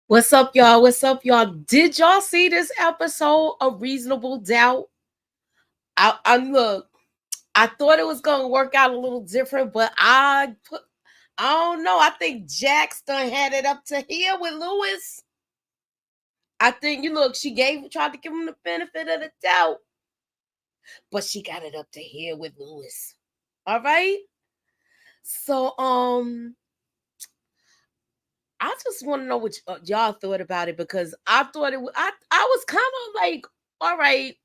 What's up, y'all? What's up, y'all? Did y'all see this episode of Reasonable Doubt? I look, I thought it was gonna work out a little different, but I don't know. I think Jax done had it up to here with Lewis. I think she tried to give him the benefit of the doubt, but she got it up to here with Lewis. All right. So I just want to know what y'all thought about it, because I thought it was, I was kind of like, all right.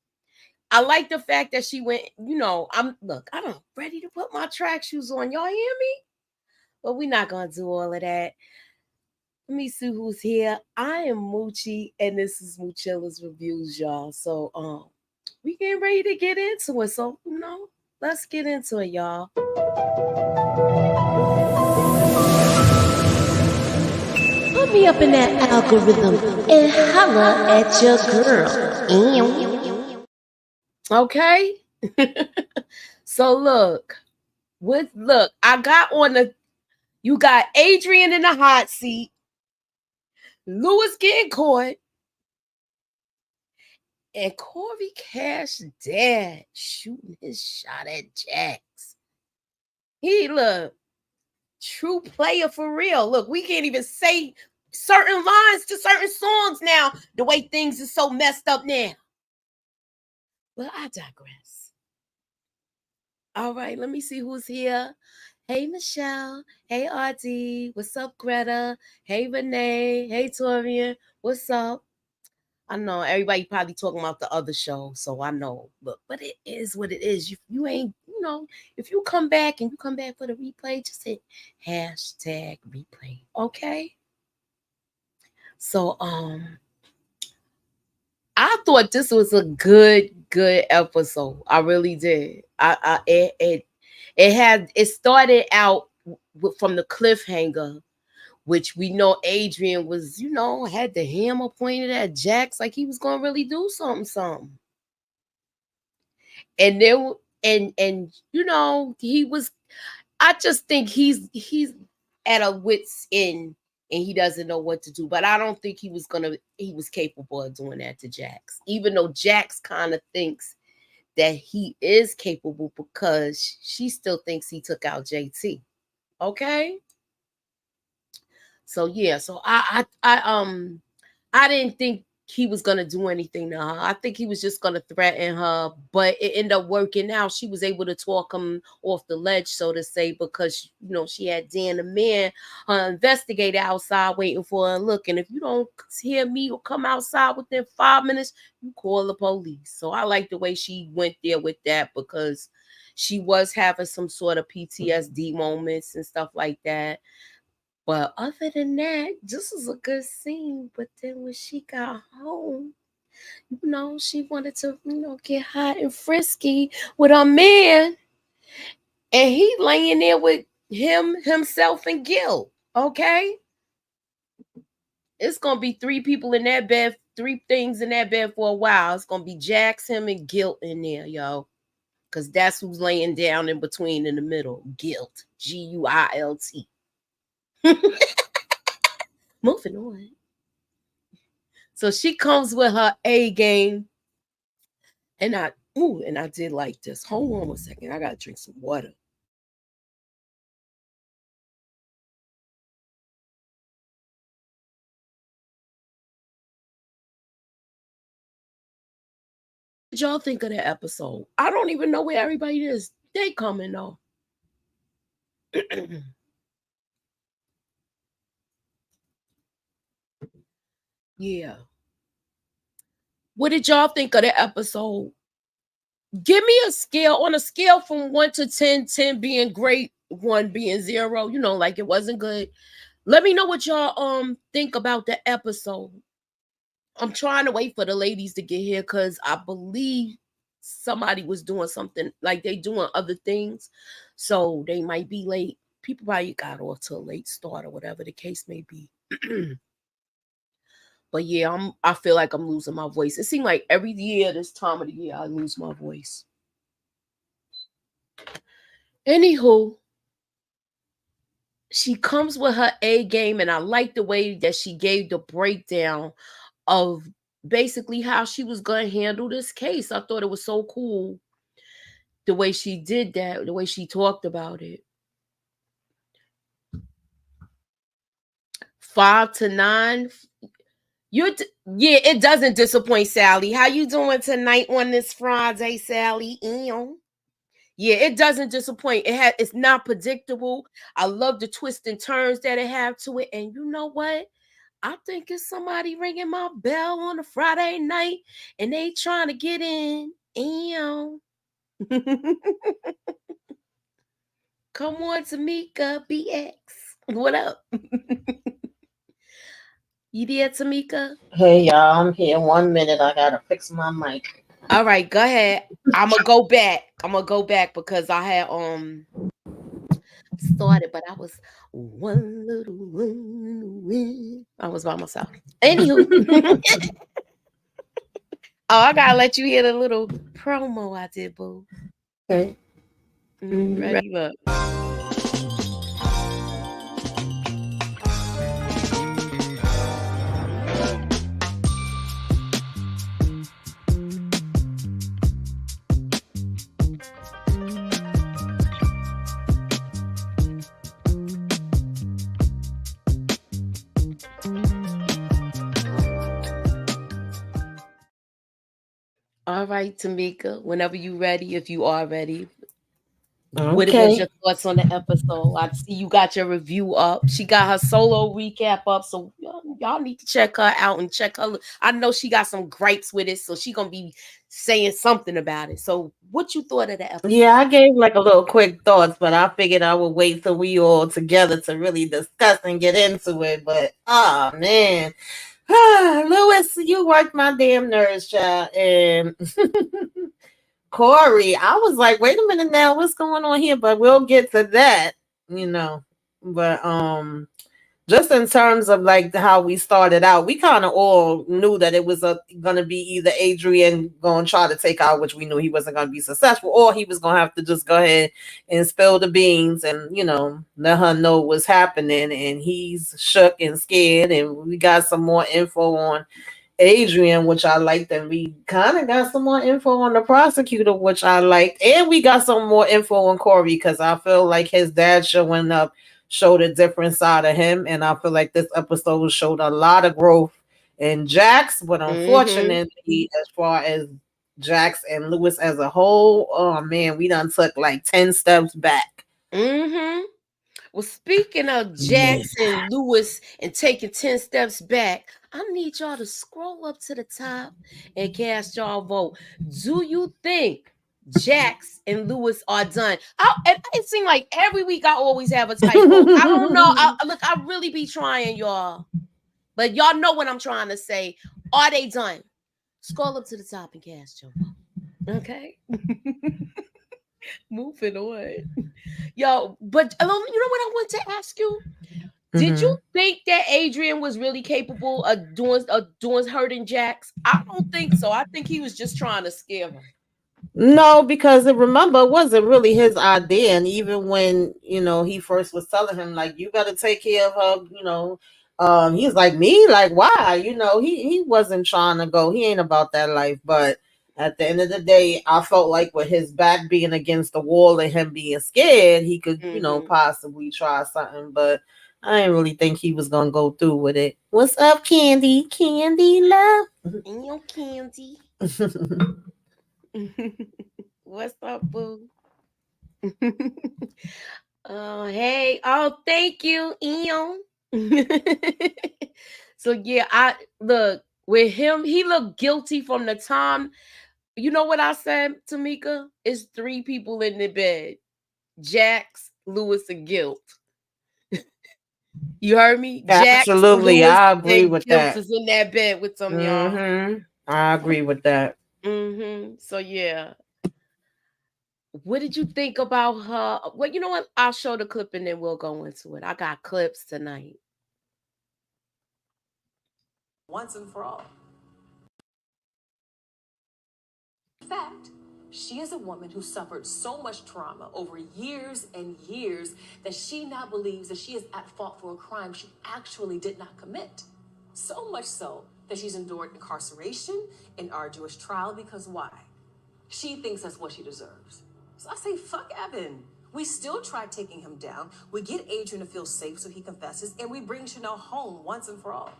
I like the fact that she went, I'm ready to put my track shoes on. Y'all hear me? But we're not gonna do all of that. Let me see who's here. I am Moochie, and this is MOOCHILLA'S Reviews, y'all. So we getting ready to get into it. So, let's get into it, y'all. Put me up in that algorithm and holla at your girl. Okay. So look, I got you got Adrian in the hot seat, Lewis getting caught, and Corey Cash's dad shooting his shot at Jax. He true player for real. Look, we can't even say certain lines to certain songs now, the way things are so messed up now. But I digress. All right, let me see who's here. Hey, Michelle. Hey, RD. What's up, Greta? Hey, Renee. Hey, Torian. What's up? I know everybody probably talking about the other show, so I know. But it is what it is. You ain't, if you come back and you come back for the replay, just hit #replay. Okay? So, I thought this was a good episode. I really did. It started out from the cliffhanger, which we know Adrian was, had the hammer pointed at Jax like he was gonna really do something. And then he was, I just think he's at a wit's end and he doesn't know what to do. But I don't think he was capable of doing that to Jax, even though Jax kind of thinks that he is capable because she still thinks he took out JT. Okay. So yeah, so I didn't think he was gonna do anything to her. I think he was just gonna threaten her, but it ended up working out. She was able to talk him off the ledge, so to say, because she had Dan the man, her investigator outside waiting for her. Look, and if you don't hear me or come outside within 5 minutes, you call the police. So I like the way she went there with that, because she was having some sort of PTSD moments and stuff like that. But other than that, this was a good scene. But then when she got home, she wanted to, get hot and frisky with her man. And he laying there with himself and Gil. Okay? It's going to be 3 people in that bed, 3 things in that bed for a while. It's going to be Jax, him, and Guilt in there, yo. Because that's who's laying down in between in the middle. Guilt. Guilt. Moving on. So she comes with her A game. And I did like this. Hold on 1 second. I gotta drink some water. What did y'all think of that episode? I don't even know where everybody is. They coming though. Yeah. What did y'all think of the episode? Give me a scale, on a scale from 1 to 10, 10 being great, 1 being 0, like it wasn't good. Let me know what y'all think about the episode. I'm trying to wait for the ladies to get here because I believe somebody was doing something, like they doing other things, so they might be late. People probably got off to a late start or whatever the case may be. But yeah, I feel like I'm losing my voice. It seems like every year this time of the year I lose my voice. Anywho, she comes with her A game, and I like the way that she gave the breakdown of basically how she was going to handle this case. I thought it was so cool the way she did that, the way she talked about it. 5 to 9. Yeah, it doesn't disappoint, Sally. How you doing tonight on this Friday, Sally? Ew. Yeah, it doesn't disappoint. It's not predictable. I love the twists and turns that it have to it. And you know what? I think it's somebody ringing my bell on a Friday night and they trying to get in. Ew. Come on, Tamika BX. What up? You there, Tamika? Hey y'all, I'm here. 1 minute, I gotta fix my mic. All right, go ahead. I'm gonna go back because I had started, but I was one little one. I was by myself. Anywho. Oh, I gotta let you hear the little promo I did, boo. Okay. Ready up. All right, Tamika, whenever you ready, if you are ready. What was Okay. your thoughts on the episode? I see you got your review up. She got her solo recap up, so y'all need to check her out and check her. I know she got some gripes with it, so she gonna be saying something about it. So, what you thought of the episode? Yeah, I gave like a little quick thoughts, but I figured I would wait till we all together to really discuss and get into it. But oh man. Lewis, you worked my damn nerves, child. And Corey, I was like, wait a minute now, what's going on here? But we'll get to that, you know. But just in terms of like how we started out, we kind of all knew that it was gonna be either Adrian going to try to take out, which we knew he wasn't gonna be successful, or he was gonna have to just go ahead and spill the beans and let her know what's happening. And he's shook and scared, and we got some more info on Adrian, which I liked, and we kind of got some more info on the prosecutor, which I liked, and we got some more info on Corey because I feel like his dad showing up showed a different side of him, and I feel like this episode showed a lot of growth in Jax, but unfortunately, as far as Jax and Lewis as a whole, oh man, we done took like 10 steps back. Well, speaking of Jackson Lewis and taking 10 steps back, I need y'all to scroll up to the top and cast y'all vote. Do you think Jax and Lewis are done? It seems like every week I always have a typo. I don't know. I really be trying, y'all. But y'all know what I'm trying to say. Are they done? Scroll up to the top and cast your vote. Okay? Moving on. Yo, but you know what I want to ask you? Did you think that Adrian was really capable of doing hurting Jax? I don't think so. I think he was just trying to scare him. No, because remember, it wasn't really his idea. And even when, he first was telling him, like, you got to take care of her, he's like, me? Like, why? He wasn't trying to go. He ain't about that life. But at the end of the day, I felt like with his back being against the wall and him being scared, he could, possibly try something. But I didn't really think he was going to go through with it. What's up, Candy? Candy, love? Candy. What's up, boo? Oh, hey. Oh, thank you, Eon. So yeah, I look with him, he looked guilty from the time. You know what I said, Tamika? It's 3 people in the bed. Jax, Lewis, and Guilt. You heard me? Jax, Absolutely, Lewis, I agree and with Guilt that. is in that bed with them, y'all. I agree with that. So yeah. What did you think about her? Well, you know what? I'll show the clip and then we'll go into it. I got clips tonight. Once and for all. In fact, She is a woman who suffered so much trauma over years and years that she now believes that she is at fault for a crime she actually did not commit. So much so that she's endured incarceration, an arduous trial, because why? She thinks that's what she deserves. So I say, fuck Evan. We still try taking him down. We get Adrian to feel safe so he confesses, and we bring Chanel home once and for all.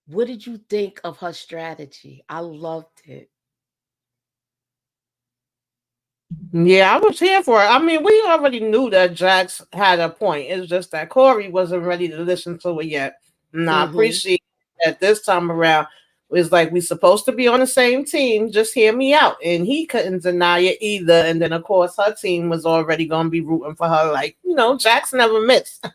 What did you think of her strategy? I loved it. Yeah, I was here for it. I mean, we already knew that Jax had a point. It's just that Corey wasn't ready to listen to it yet. And I appreciate that this time around. It's like we supposed to be on the same team. Just hear me out. And he couldn't deny it either. And then, of course, her team was already going to be rooting for her. Like, Jax never missed.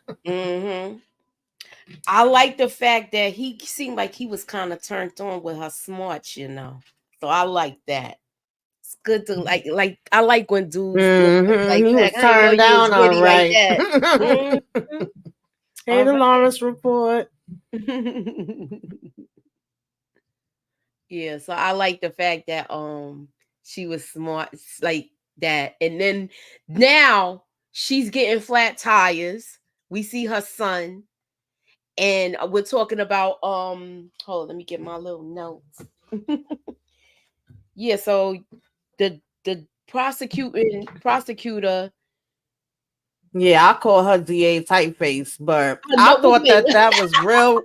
I like the fact that he seemed like he was kind of turned on with her smarts, So I like that. It's good to like I like when dudes like he that. was turned down all right. Like that. Hey, the Lawrence report. Yeah, so I like the fact that she was smart like that. And then now she's getting flat tires. We see her son. And we're talking about hold on, let me get my little notes. Yeah, so the prosecutor. Yeah, I call her DA typeface, but I thought that was real.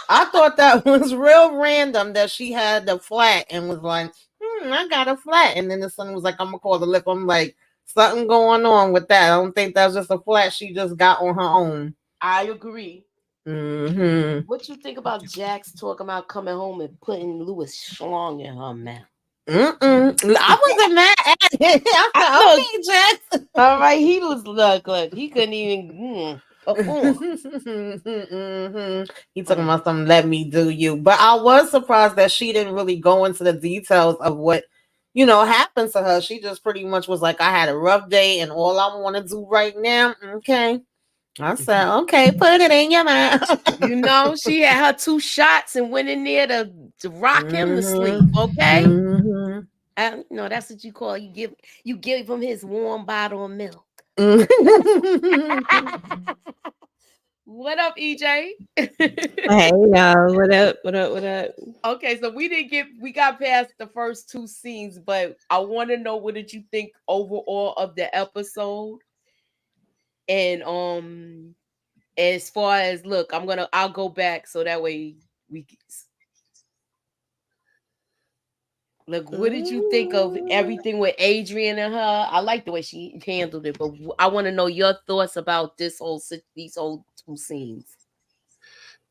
I thought that was real random that she had the flat and was like, I got a flat. And then the son was like, I'm gonna call the liquor. I'm like, something going on with that. I don't think that's just a flat she just got on her own. I agree. What you think about Jax talking about coming home and putting Louis schlong in her mouth? I wasn't mad at it. I said, okay, Jax. All right, he was look, he couldn't even. He talking about something, let me do you. But I was surprised that she didn't really go into the details of what happened to her. She just pretty much was like, I had a rough day and all I want to do right now. Okay. I said, okay, put it in your mouth. She had her 2 shots and went in there to rock him to sleep. Okay. That's what you call you give him his warm bottle of milk. What up, EJ? Hey, y'all. What up? Okay, so we got past the first 2 scenes, but I want to know, what did you think overall of the episode? And as far as I'll go back so that way we look. What did you think of everything with Adrian and her? I like the way she handled it, but I want to know your thoughts about these whole 2 scenes.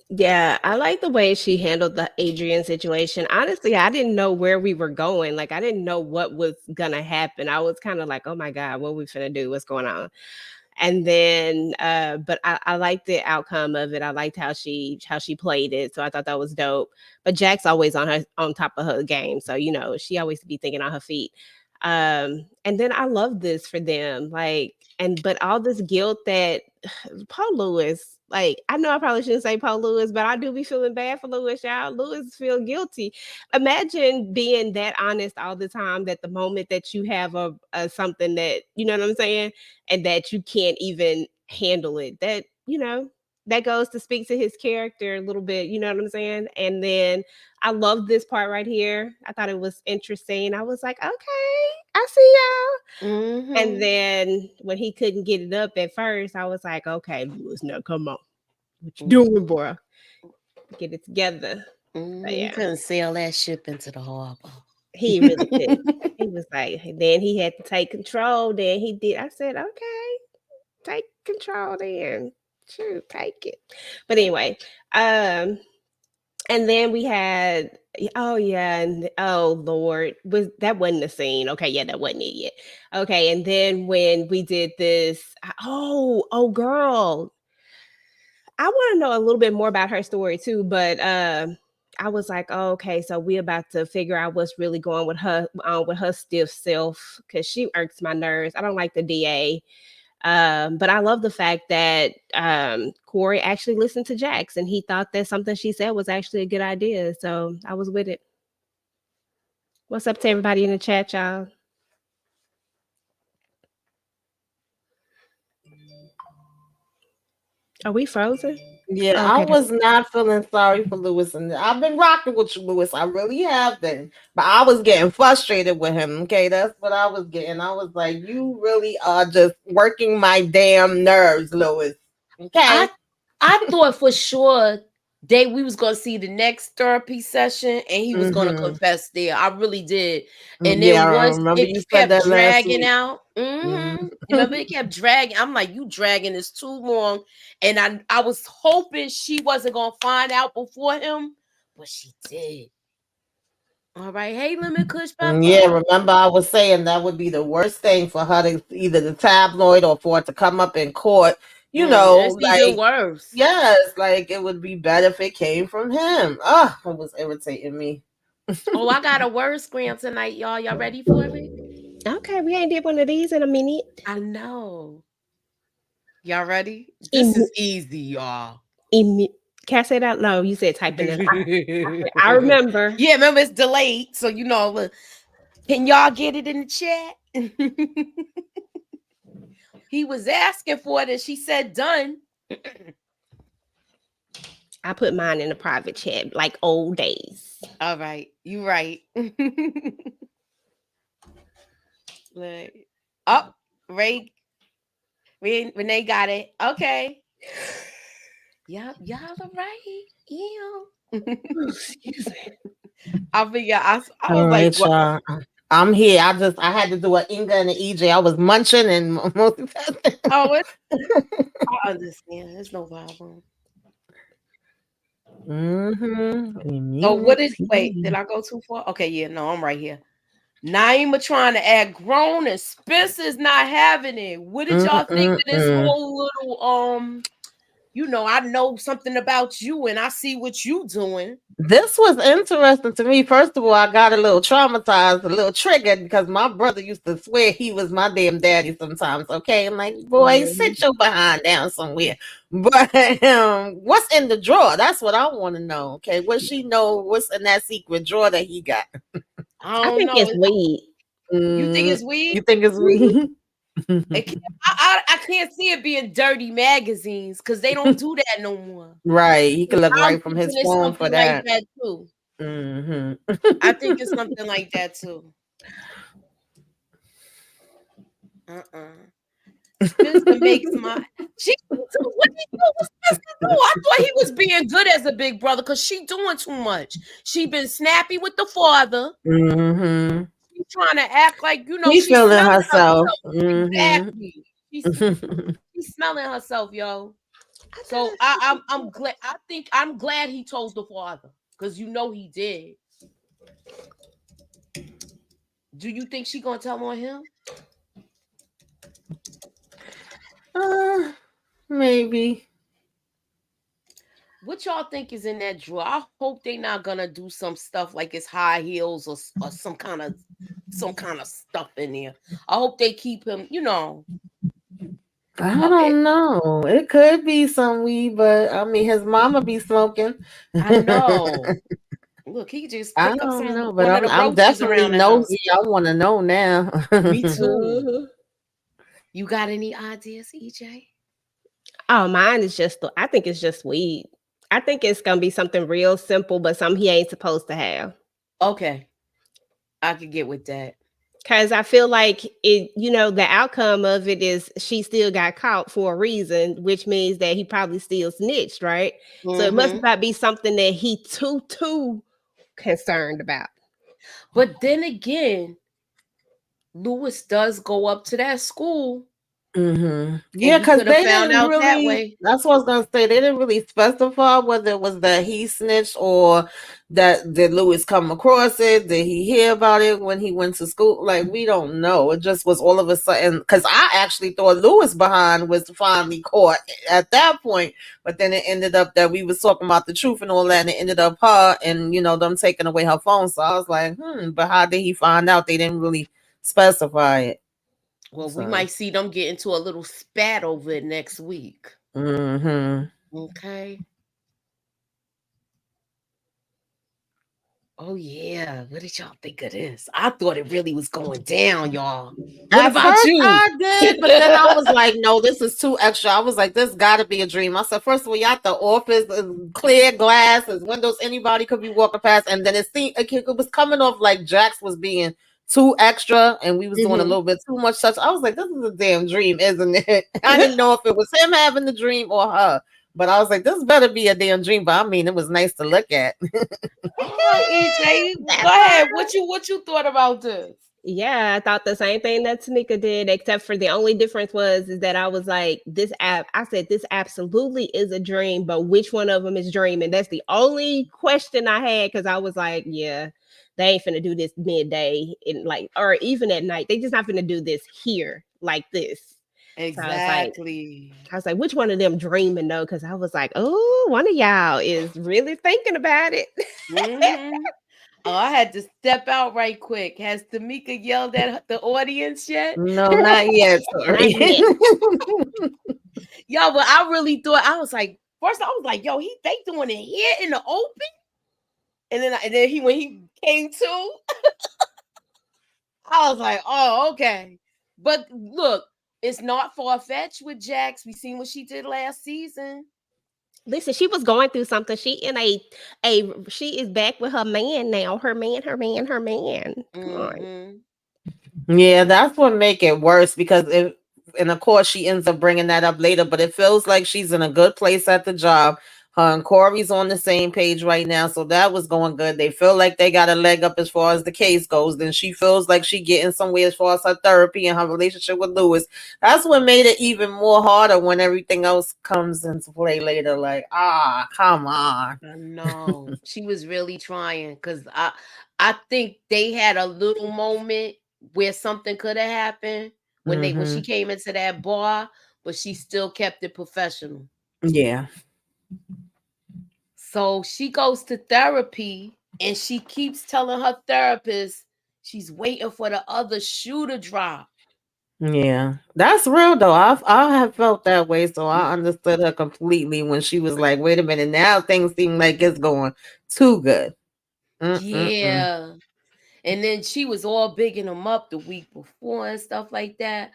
Yeah, I like the way she handled the Adrian situation. Honestly, I didn't know where we were going. Like, I didn't know what was gonna happen. I was kind of like, oh my God, what are we finna do? What's going on? And then but I liked the outcome of it. I liked how she played it. So I thought that was dope. But Jack's always on top of her game. So she always be thinking on her feet. And then I love this for them. But all this guilt that Paul Lewis, I know I probably shouldn't say Paul Lewis, but I do be feeling bad for Lewis, y'all. Lewis feel guilty. Imagine being that honest all the time, that the moment that you have a something that, you know what I'm saying, and that you can't even handle it, that, that goes to speak to his character a little bit, you know what I'm saying? And then I love this part right here. I thought it was interesting. I was like, okay, I see y'all. And then when he couldn't get it up at first, I was like, okay, Lewis, now come on. What you doing, boy? Get it together. He couldn't sail that ship into the harbor. He really did. He was like, then he had to take control. Then he did. I said, okay, take control then. Sure, take it. But anyway, and then we had, oh yeah, and oh Lord, that wasn't the scene? Okay, yeah, that wasn't it yet. Okay, and then when we did this, oh girl, I want to know a little bit more about her story too, but I was like, oh, okay, so we about to figure out what's really going with her stiff self, because she irks my nerves. I don't like the DA. But I love the fact that Corey actually listened to Jax and he thought that something she said was actually a good idea. So I was with it. What's up to everybody in the chat, y'all? Are we frozen? Yeah, Okay. I was not feeling sorry for Lewis, and I've been rocking with you, Lewis. I really have been, but I was getting frustrated with him. Okay, that's what I was getting. I was like, "You really are just working my damn nerves, Lewis." Okay. I thought for sure we was gonna see the next therapy session and he was gonna Mm-hmm. confess there. I really did. And Yeah, then I once remember it you said kept that last dragging week. out, Mhm. remember it kept dragging. I'm like, you dragging this too long. And I was hoping she wasn't gonna find out before him, but she did. All right, hey, Lemon Kush Yeah, Pepper. remember I was saying that would be the worst thing for her to either the tabloid or for it to come up in court. You know, It's even like worse. yes, like it would be better if it came from him. Oh, it was irritating me. Oh, I got a word scram tonight, y'all. Y'all ready for it? Okay, we ain't did one of these in a minute. I know. Y'all ready? This is easy, y'all. Can I say that? No, you said type in it. I remember. Yeah, remember it's delayed, so you know. Can y'all get it in the chat? He was asking for it, and she said done. I put mine in a private chat, like old days. All right, you right. Like, oh, Renee got it. Okay. Yep, y'all are right. Yeah. Excuse me. I figure I was All like, right, y'all. I'm here. I had to do an Inga and an EJ. I was munching and multitasking. oh, I understand. There's no problem. Oh, what is wait, did I go too far? Okay, yeah, no, I'm right here. Naima trying to act grown and Spencer's not having it. What did y'all think of this whole little you know, I know something about you and I see what you doing. This was interesting to me. First of all, I got a little traumatized, a little triggered because my brother used to swear he was my damn daddy sometimes. Okay, I'm like, boy, sit your behind down somewhere. But what's in the drawer? That's what I want to know. Okay, what she know? What's in that secret drawer that he got? I I don't think know. it's weed. You think it's weed? You think it's weed? I can't see it being dirty magazines because they don't do that no more. Right, he could look I'm right from his thinking it's phone for something like that. that too. I think it's something like that too. Spencer makes my what he do? What's Spencer do? I thought he was being good as a big brother because she doing too much. She been snappy with the father. She's trying to act like you know She's she's feeling smelling herself. Exactly. She's smelling herself, yo. So I'm glad. I'm glad he told the father because you know he did. Do you think she gonna tell on him? Maybe. What y'all think is in that drawer? I hope they not gonna do some stuff like it's high heels or some kind of stuff in there. I hope they keep him, you know. I don't know. It could be some weed, but I mean, his mama be smoking. I know. Look, he just I pick up don't know, but one of the I'm roaches definitely around the house. nosy. I want to know now. Me too. You got any ideas, EJ? Oh, mine is I think it's just weed. I think it's gonna be something real simple, but something he ain't supposed to have. Okay. I could get with that. Cause I feel like the outcome of it is she still got caught for a reason, which means that he probably still snitched, right? So it must not be something that he too concerned about. But then again, Lewis does go up to that school. Yeah, because they didn't really. That's what I was gonna say. They didn't really specify whether it was that he snitched or that did Lewis come across it. Did he hear about it when he went to school? Like we don't know. It just was all of a sudden. Because I actually thought Lewis behind was finally caught at that point, but then it ended up that we was talking about the truth and all that, and it ended up her and them taking away her phone. So I was like, but how did he find out? They didn't really specify it. Well, we might see them get into a little spat over it next week. Okay. Oh yeah. What did y'all think of this? I thought it really was going down, y'all. What At about first you? I did, but then I was like, no, this is too extra. I was like, this gotta be a dream. I said, first of all, you at the office, clear glass, there's windows, anybody could be walking past, and then it was coming off like Jax was being too extra and we was doing a little bit too much such. I was like, this is a damn dream, isn't it? I didn't know if it was him having the dream or her. But I was like, this better be a damn dream. But I mean, it was nice to look at. EJ, go ahead. What you thought about this? Yeah, I thought the same thing that Tamika did, except for the only difference is that I was like, I said, this absolutely is a dream, but which one of them is dreaming? That's the only question I had, because I was like, yeah, they ain't finna do this midday or even at night. They just not finna do this here like this. Exactly. So I was like, which one of them dreaming though? Because I was like, oh, one of y'all is really thinking about it. Oh, I had to step out right quick. Has Tamika yelled at the audience yet? No, not yet. Sorry. Yo, but I really thought, I was like, first I was like, yo, they doing it here in the open? And then when he came to, I was like, oh, okay. But look, it's not far-fetched with Jax. We seen what she did last season. Listen, she was going through something. She is back with her man now. Her man. Come on. Yeah, that's what make it worse, because and of course she ends up bringing that up later, but it feels like she's in a good place at the job. Her and Corey's on the same page right now, so that was going good. They feel like they got a leg up as far as the case goes. Then she feels like she getting somewhere as far as her therapy and her relationship with Lewis. That's what made it even more harder when everything else comes into play later. Like, come on. No, she was really trying, because I think they had a little moment where something could have happened when she came into that bar, but she still kept it professional. Yeah. So she goes to therapy and she keeps telling her therapist she's waiting for the other shoe to drop. Yeah, that's real though. I have felt that way, so I understood her completely when she was like, "Wait a minute, now things seem like it's going too good." Yeah, and then she was all bigging him up the week before and stuff like that.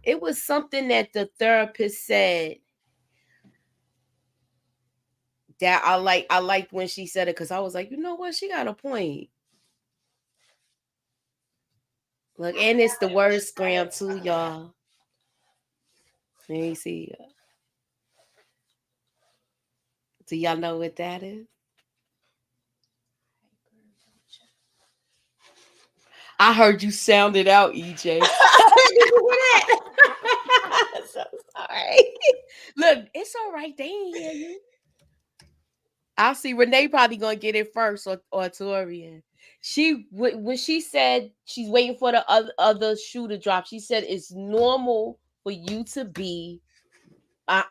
It was something that the therapist said that I liked when she said it, because I was like, you know what, she got a point. Look, and it's the word scram too, y'all. Let me see. Do y'all know what that is? I heard you sound it out, EJ. So sorry. Look, it's all right. They ain't hear you. I'll see. Renee probably gonna get it first, or Torian. When she said she's waiting for the other shoe to drop, she said it's normal for you to be There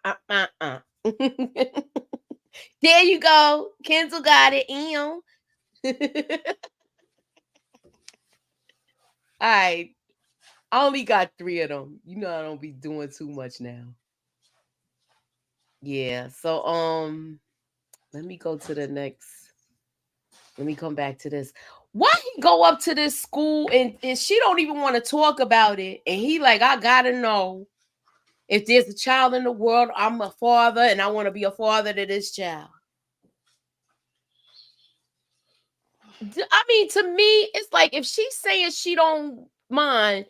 you go. Kendall got it. All right. I only got 3 of them. You know I don't be doing too much now. Yeah. So let me go to the next. Let me come back to this. Why he go up to this school and she don't even want to talk about it? And he like, I gotta know if there's a child in the world, I'm a father and I want to be a father to this child. I mean, to me, it's like if she's saying she don't mind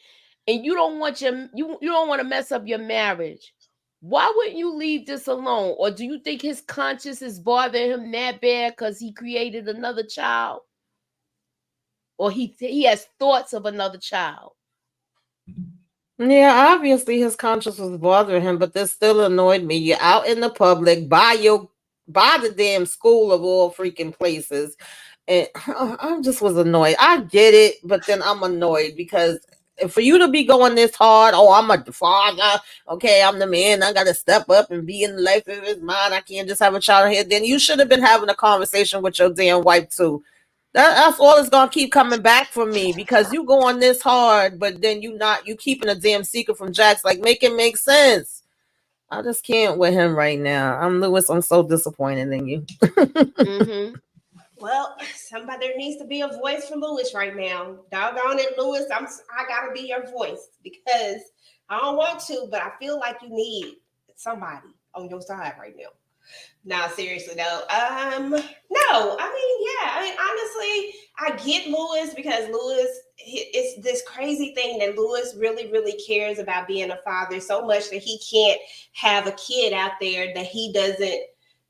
and you don't want you don't want to mess up your marriage, why wouldn't you leave this alone? Or do you think his conscience is bothering him that bad because he created another child? Or he has thoughts of another child? Yeah, obviously his conscience was bothering him, but this still annoyed me. You're out in the public by the damn school of all freaking places. And I just was annoyed. I get it, but then I'm annoyed because for you to be going this hard, oh, I'm a father, okay, I'm the man, I gotta step up and be in the life of his mind. I can't just have a child here. Then you should have been having a conversation with your damn wife too. That's all it's gonna keep coming back for me, because you going this hard, but then you keeping a damn secret from Jax. Like, make it make sense. I just can't with him right now. I'm Lewis. I'm so disappointed in you. Mm-hmm. Well, somebody there needs to be a voice for Lewis right now. Doggone it, Lewis. I gotta be your voice because I don't want to, but I feel like you need somebody on your side right now. No, seriously though. No, I mean, yeah. I mean, honestly, I get Lewis because Lewis, it's this crazy thing that Lewis really, really cares about being a father so much that he can't have a kid out there that he doesn't,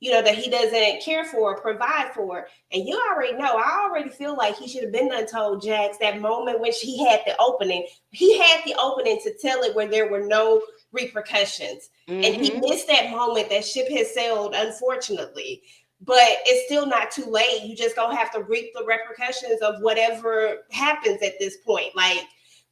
that he doesn't care for or provide for. And you already know, I already feel like he should have been done told Jax that moment when he had the opening. He had the opening to tell it where there were no repercussions. And he missed that moment. That ship has sailed, unfortunately. But it's still not too late. You just gonna have to reap the repercussions of whatever happens at this point.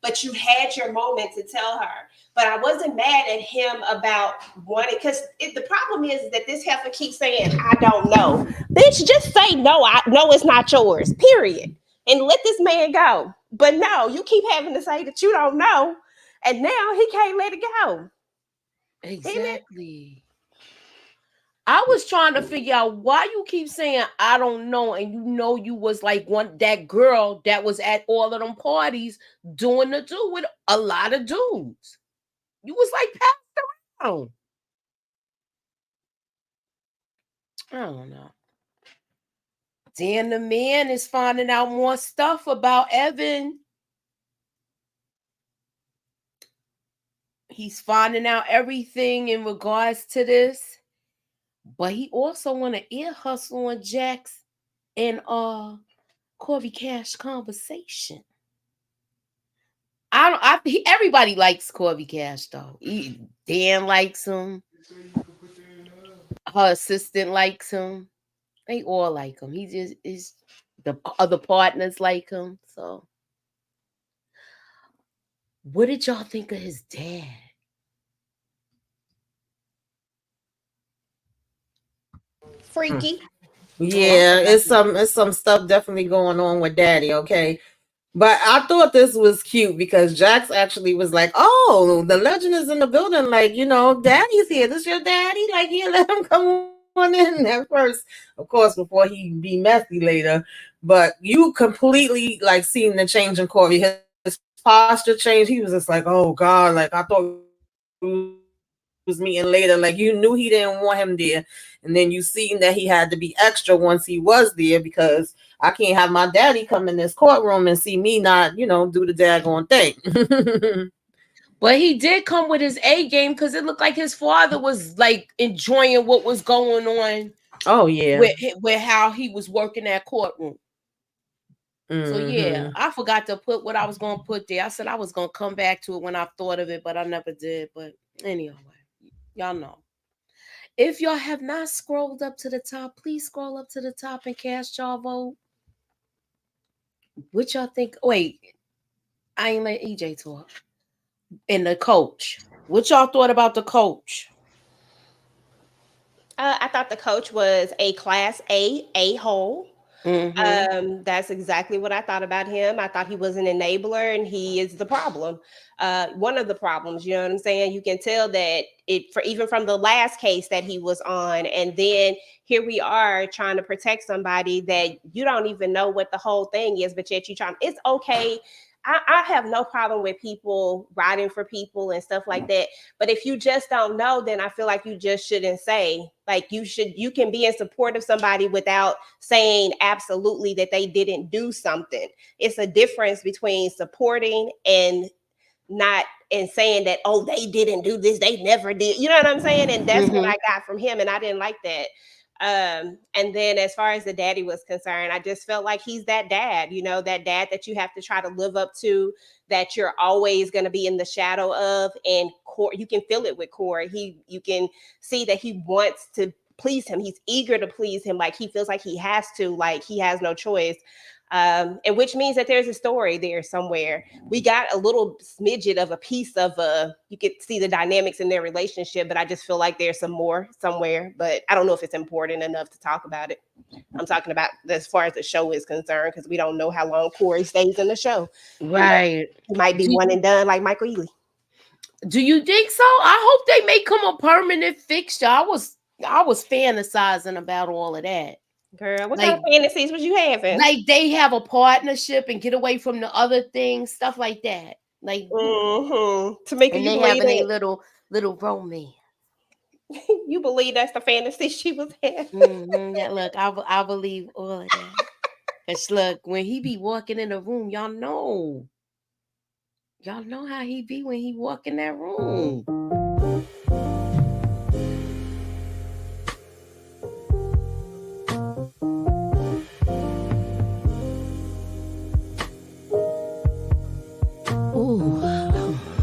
But you had your moment to tell her. But I wasn't mad at him about wanting, because the problem is that this heifer keeps saying, I don't know. Bitch, just say no, no, it's not yours, period. And let this man go. But no, you keep having to say that you don't know. And now he can't let it go. Exactly. I was trying to figure out why you keep saying I don't know, and you was like that girl that was at all of them parties doing the do with a lot of dudes. You was like passed around. I don't know. Dan the man is finding out more stuff about Evan. He's finding out everything in regards to this. But he also want to ear hustle on Jax and Corey Cash conversation. Everybody likes Corey Cash though. Dan likes him. Her assistant likes him. They all like him. He just is the other partners like him. So what did y'all think of his dad? Freaky. Yeah, it's some stuff definitely going on with Daddy, okay? But I thought this was cute because Jax actually was like, "Oh, the legend is in the building. Like, Daddy's here. This your daddy? Like, yeah, let him come on in at first, of course, before he be messy later." But you completely like seen the change in Corey. His posture changed. He was just like, "Oh God!" Like I thought we was meeting later. Like you knew he didn't want him there, and then you seen that he had to be extra once he was there because I can't have my daddy come in this courtroom and see me not, do the daggone thing. But he did come with his A game because it looked like his father was like enjoying what was going on. Oh yeah, with how he was working that courtroom. So yeah, I forgot to put what I was going to put there. I said I was going to come back to it when I thought of it, but I never did. But anyway, y'all know. If y'all have not scrolled up to the top, please scroll up to the top and cast y'all vote. What y'all think? Wait, I ain't let EJ talk. And the coach. What y'all thought about the coach? I thought the coach was a class A-hole. That's exactly what I thought about him. I thought he was an enabler and he is the problem. One of the problems, you know what I'm saying? You can tell that even from the last case that he was on, and then here we are trying to protect somebody that you don't even know what the whole thing is, but yet it's okay. I have no problem with people riding for people and stuff like that. But if you just don't know, then I feel like you just shouldn't say. Like you can be in support of somebody without saying absolutely that they didn't do something. It's a difference between supporting and not and saying that, oh, they didn't do this, they never did. You know what I'm saying? And that's what I got from him. And I didn't like that. And then as far as the daddy was concerned, I just felt like he's that dad, that dad that you have to try to live up to, that you're always going to be in the shadow of. And you can feel it with Corey. You can see that he wants to please him. He's eager to please him. Like he feels like he has to, like he has no choice. And which means that there's a story there somewhere. We got a little smidget of a piece of you could see the dynamics in their relationship, but I just feel like there's some more somewhere, but I don't know if it's important enough to talk about it. I'm talking about as far as the show is concerned, because we don't know how long Corey stays in the show. Right. He might be one and done like Michael Ealy. Do you think so? I hope they make him a permanent fixture. I was fantasizing about all of that. Girl, what kind of fantasies was you having? Like they have a partnership and get away from the other things, stuff like that. Like Tamika, and you they believe having a that? little romance. You believe that's the fantasy she was having? Yeah, look, I believe all of that. Cause look, when he be walking in the room, y'all know how he be when he walk in that room. Ooh,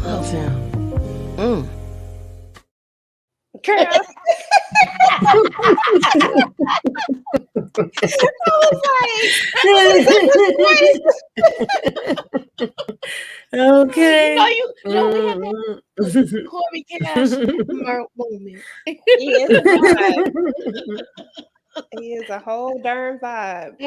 love him. Girl. Okay. We have that Corey Cash moment. He is a vibe. He is a whole darn vibe.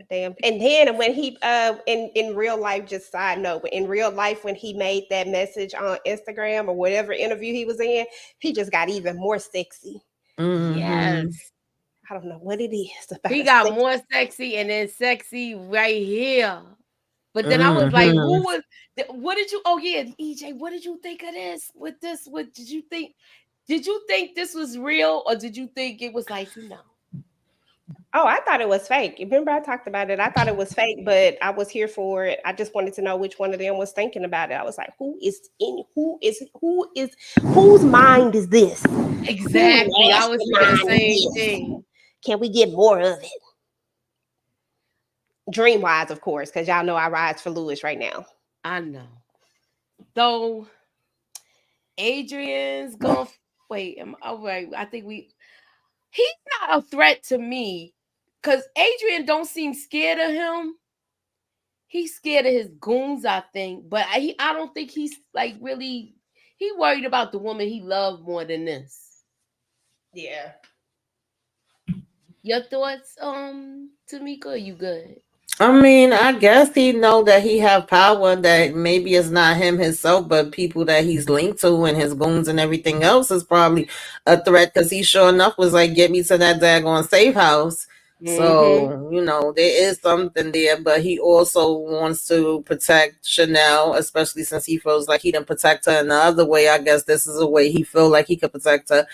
Damn. And then when he in real life, just side note, in real life when he made that message on Instagram or whatever interview he was in, he just got even more sexy. Yes. I don't know what it is about. He got more sexy and then sexy right here. But then I was like, what did you, EJ, what did you think of this? What did you think? Did you think this was real or did you think it was like, Oh, I thought it was fake. Remember I talked about it. I thought it was fake, but I was here for it. I just wanted to know which one of them was thinking about it. I was like, whose mind is this? Exactly. I was saying the same thing. Can we get more of it? Dream-wise, of course, because y'all know I rise for Lewis right now. I know. Though Adrian's gonna wait. All right. I think he's not a threat to me because Adrian don't seem scared of him. He's scared of his goons, I think, but I don't think he's like really. He worried about the woman he loved more than this. Yeah. Your thoughts, Tamika? Are you good? I mean, I guess he know that he have power, that maybe it's not him himself, but people that he's linked to and his goons and everything else is probably a threat because he sure enough was like, get me to that daggone safe house. So, there is something there, but he also wants to protect Chanel, especially since he feels like he didn't protect her in the other way. I guess this is a way he feel like he could protect her.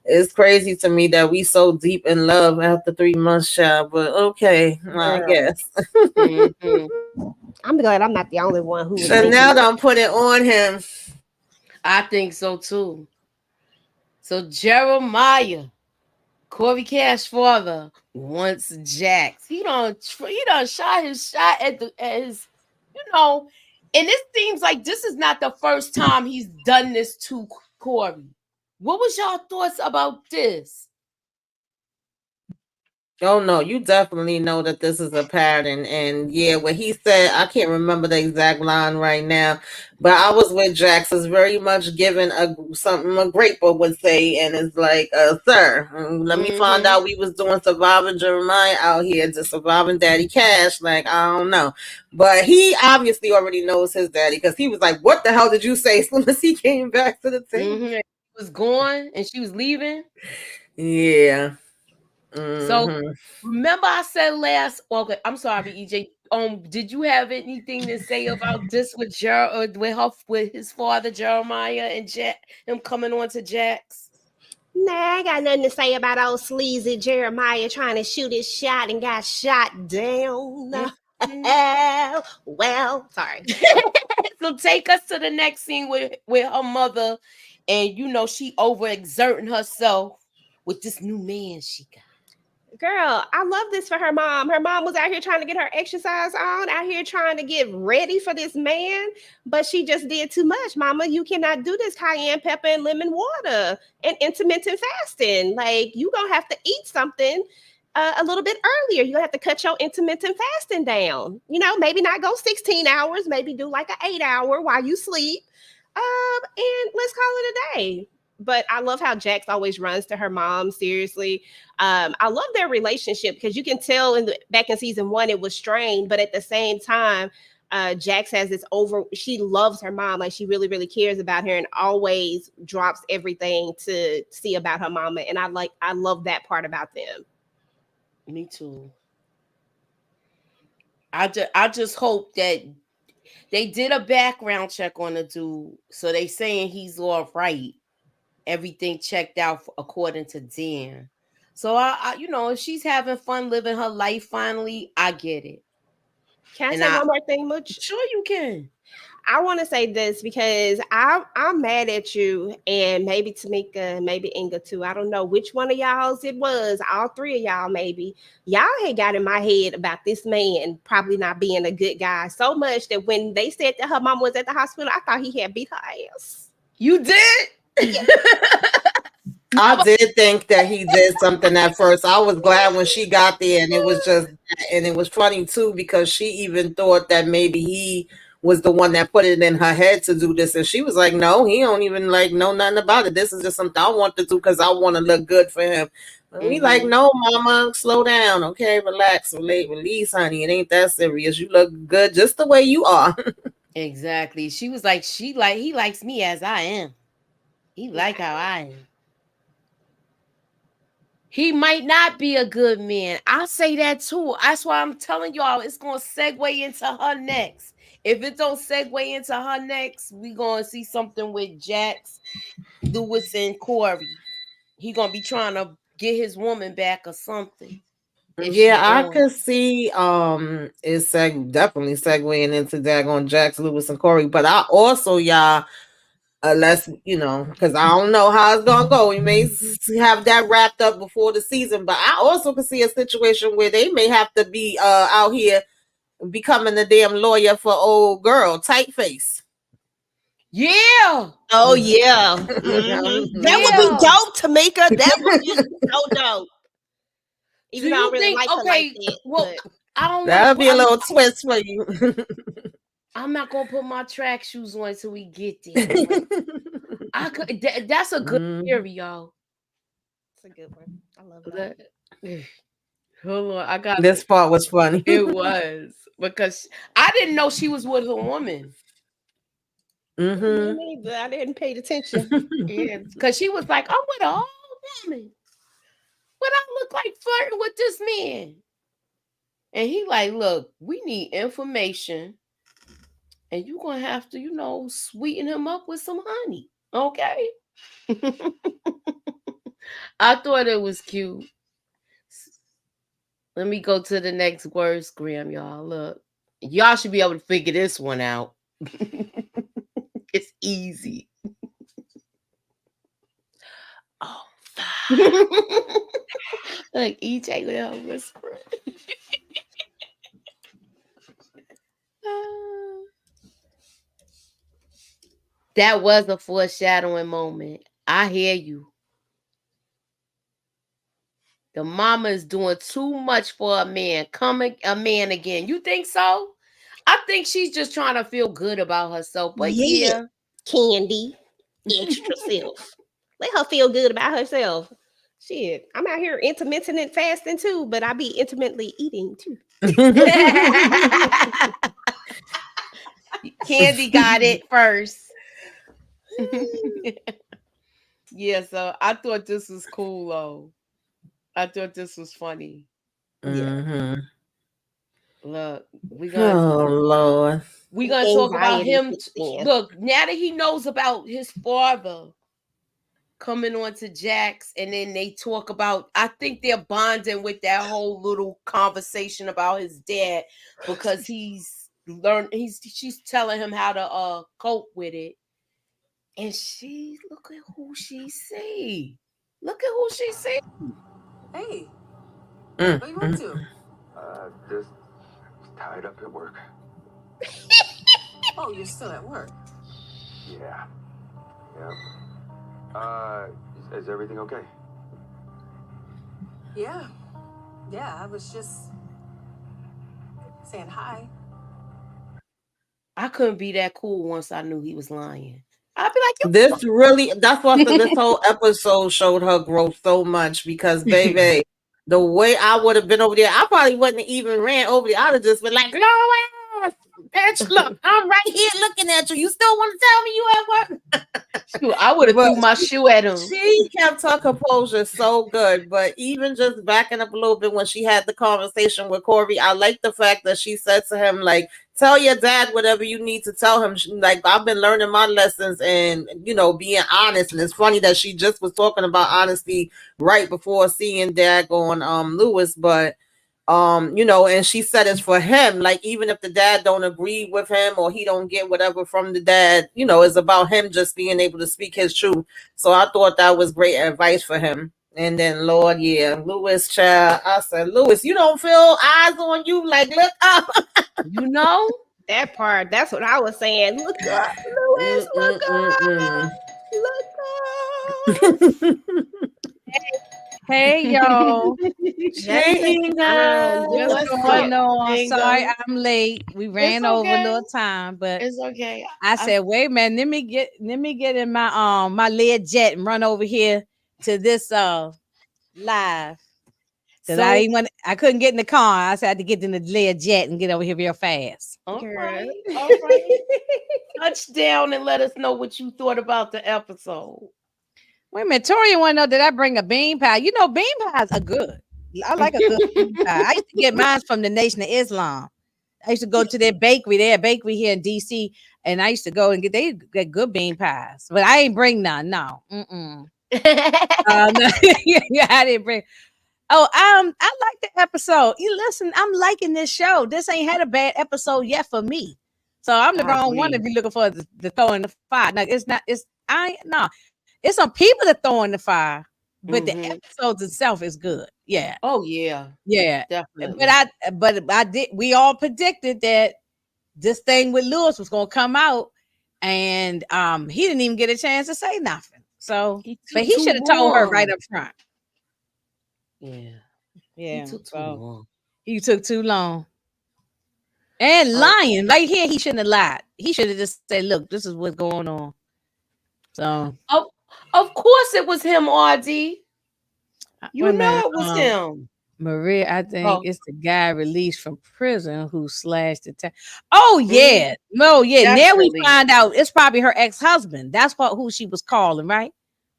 It's crazy to me that we so deep in love after 3 months, child, but okay, I guess. I'm glad I'm not the only one who Chanel don't put it on him. I think so too. So Jeremiah, Corey Cash's father, wants Jax. He done shot his shot at his, and it seems like this is not the first time he's done this to Corey. What was y'all thoughts about this? Oh no, you definitely know that this is a pattern. And yeah, what he said, I can't remember the exact line right now, but I was with Jax, is very much given something a Graper would say, and it's like, sir, let me find out we was doing surviving Jeremiah out here, just surviving Daddy Cash. Like, I don't know. But he obviously already knows his daddy because he was like, what the hell did you say as soon as he came back to the table? He was gone and she was leaving. Yeah. So remember I said I'm sorry, EJ. Did you have anything to say about this with his father Jeremiah and him coming on to Jax? Nah, I got nothing to say about old sleazy Jeremiah trying to shoot his shot and got shot down. Well, sorry. So take us to the next scene with her mother, and she overexerting herself with this new man she got. Girl, I love this for her mom. Her mom was out here trying to get her exercise on, out here trying to get ready for this man, but she just did too much. Mama, you cannot do this cayenne pepper and lemon water and intermittent fasting. Like, you gonna have to eat something a little bit earlier. You have to cut your intermittent fasting down. Maybe not go 16 hours, maybe do like an 8-hour while you sleep. And let's call it a day. But I love how Jax always runs to her mom. Seriously. I love their relationship because you can tell back in season 1, it was strained, but at the same time, Jax has this she loves her mom, like she really, really cares about her and always drops everything to see about her mama. And I love that part about them. Me too. I just hope that they did a background check on the dude, so they saying he's all right. Everything checked out according to Dan. So I if she's having fun living her life finally, I get it. Can I say one more thing, Mooch? Sure you can. I want to say this because I'm mad at you and maybe Tamika, maybe Inga too. I don't know which one of y'all's it was. All three of y'all maybe. Y'all had got in my head about this man probably not being a good guy so much that when they said that her mom was at the hospital, I thought he had beat her ass. You did? I did think that he did something at first. I was glad when she got there, and it was funny too because she even thought that maybe he was the one that put it in her head to do this, and she was like, "No, he don't even know nothing about it. This is just something I want to do because I want to look good for him." And we like, "No, mama, slow down, okay, relax, release, honey. It ain't that serious. You look good just the way you are." Exactly. She was like, he likes me as I am. He like how I am. He might not be a good man. I say that too. That's why I'm telling y'all it's going to segue into her next. If it don't segue into her next, we going to see something with Jax, Lewis, and Corey. He going to be trying to get his woman back or something. Yeah, I could see it's definitely segueing into daggone Jax, Lewis, and Corey. But I also, y'all, unless because I don't know how it's gonna go. We may have that wrapped up before the season, but I also can see a situation where they may have to be out here becoming a damn lawyer for old girl Typeface. Yeah. Oh yeah. Mm-hmm. That would be dope, Tamika. That would be so dope. Even though I really like her like that. Well, I don't. That'll be a little twist for you. I'm not gonna put my track shoes on until we get there. I could. That's a good theory, y'all. It's a good one. I love that. Hold on, I got this part was funny. It was because I didn't know she was with a woman. Mm-hmm. I didn't pay attention. Yeah, because she was like, "I'm with an old woman. What I look like flirting with this man?" And he like, "Look, we need information, and you're gonna have to, sweeten him up with some honey, okay?" I thought it was cute. Let me go to the next word scram, y'all. Look, y'all should be able to figure this one out. It's easy. Oh, like EJ will whisper. That was a foreshadowing moment. I hear you. The mama is doing too much for a man. A man again. You think so? I think she's just trying to feel good about herself. But yeah. Candy, extra self. Let her feel good about herself. Shit, I'm out here intermittent fasting too, but I be intermittently eating too. Candy got it first. Yeah, so I thought this was cool though. I thought this was funny. Mm-hmm. Look, we're gonna talk about him. Look, now that he knows about his father coming on to Jax, and then they talk about, I think they're bonding with that whole little conversation about his dad because she's telling him how to cope with it. And look at who she see. Look at who she see. Hey, what are you up to? Just tied up at work. Oh, you're still at work? Yeah. Is everything okay? Yeah, I was just saying hi. I couldn't be that cool once I knew he was lying. I'd be like, that's what this whole episode showed her growth so much because, baby, the way I would have been over there, I probably wouldn't have even ran over there. I'd have just been like, no, Bitch, look, I'm right here looking at you. You still want to tell me you at work? Shoot, I would have threw my shoe at him. She kept her composure so good, but even just backing up a little bit when she had the conversation with Corey, I like the fact that she said to him, like, tell your dad whatever you need to tell him. Like, I've been learning my lessons and, you know, being honest. And it's funny that she just was talking about honesty right before seeing Dad on Lewis, but you know, and she said it's for him, like even if the dad don't agree with him or he don't get whatever from the dad, you know, it's about him just being able to speak his truth. So I thought that was great advice for him. And then Lord, yeah, Lewis, child, I said, Lewis, you don't feel eyes on you, like look up. You know that part, that's what I was saying. Look up, Lewis, look up, look up. Hey y'all. Hey, Inga. What's going on? Sorry I'm late. We ran over a little time, but it's okay. I said, wait man, let me get in my my lead jet and run over here to this live. Because I couldn't get in the car. I said I had to get in the lead jet and get over here real fast. All right. Touch down and let us know what you thought about the episode. Wait a minute, Tori, you want to know, did I bring a bean pie? You know, bean pies are good. I like a good bean pie. I used to get mine from the Nation of Islam. I used to go to their bakery. They had a bakery here in DC, and I used to go and get good bean pies. But I ain't bring none. No. No. Yeah, I didn't bring. Oh, I like the episode. You listen, I'm liking this show. This ain't had a bad episode yet for me. So I'm the wrong one if you're looking for the throw in the fire. No, it's not. It's some people that throw in the fire, but the episodes itself is good. Yeah. Oh yeah. Yeah. Definitely. But I did. We all predicted that this thing with Lewis was gonna come out, and he didn't even get a chance to say nothing. So, but he should have told her right up front. Yeah. Yeah. He took too long. He took too long. And lying right here, he shouldn't have lied. He should have just said, "Look, this is what's going on." So. Of course it was him, RD. You know it was him. Maria, I think it's the guy released from prison who slashed the time. Oh, yeah. No, yeah. Definitely. Now we find out it's probably her ex-husband. That's who she was calling, right?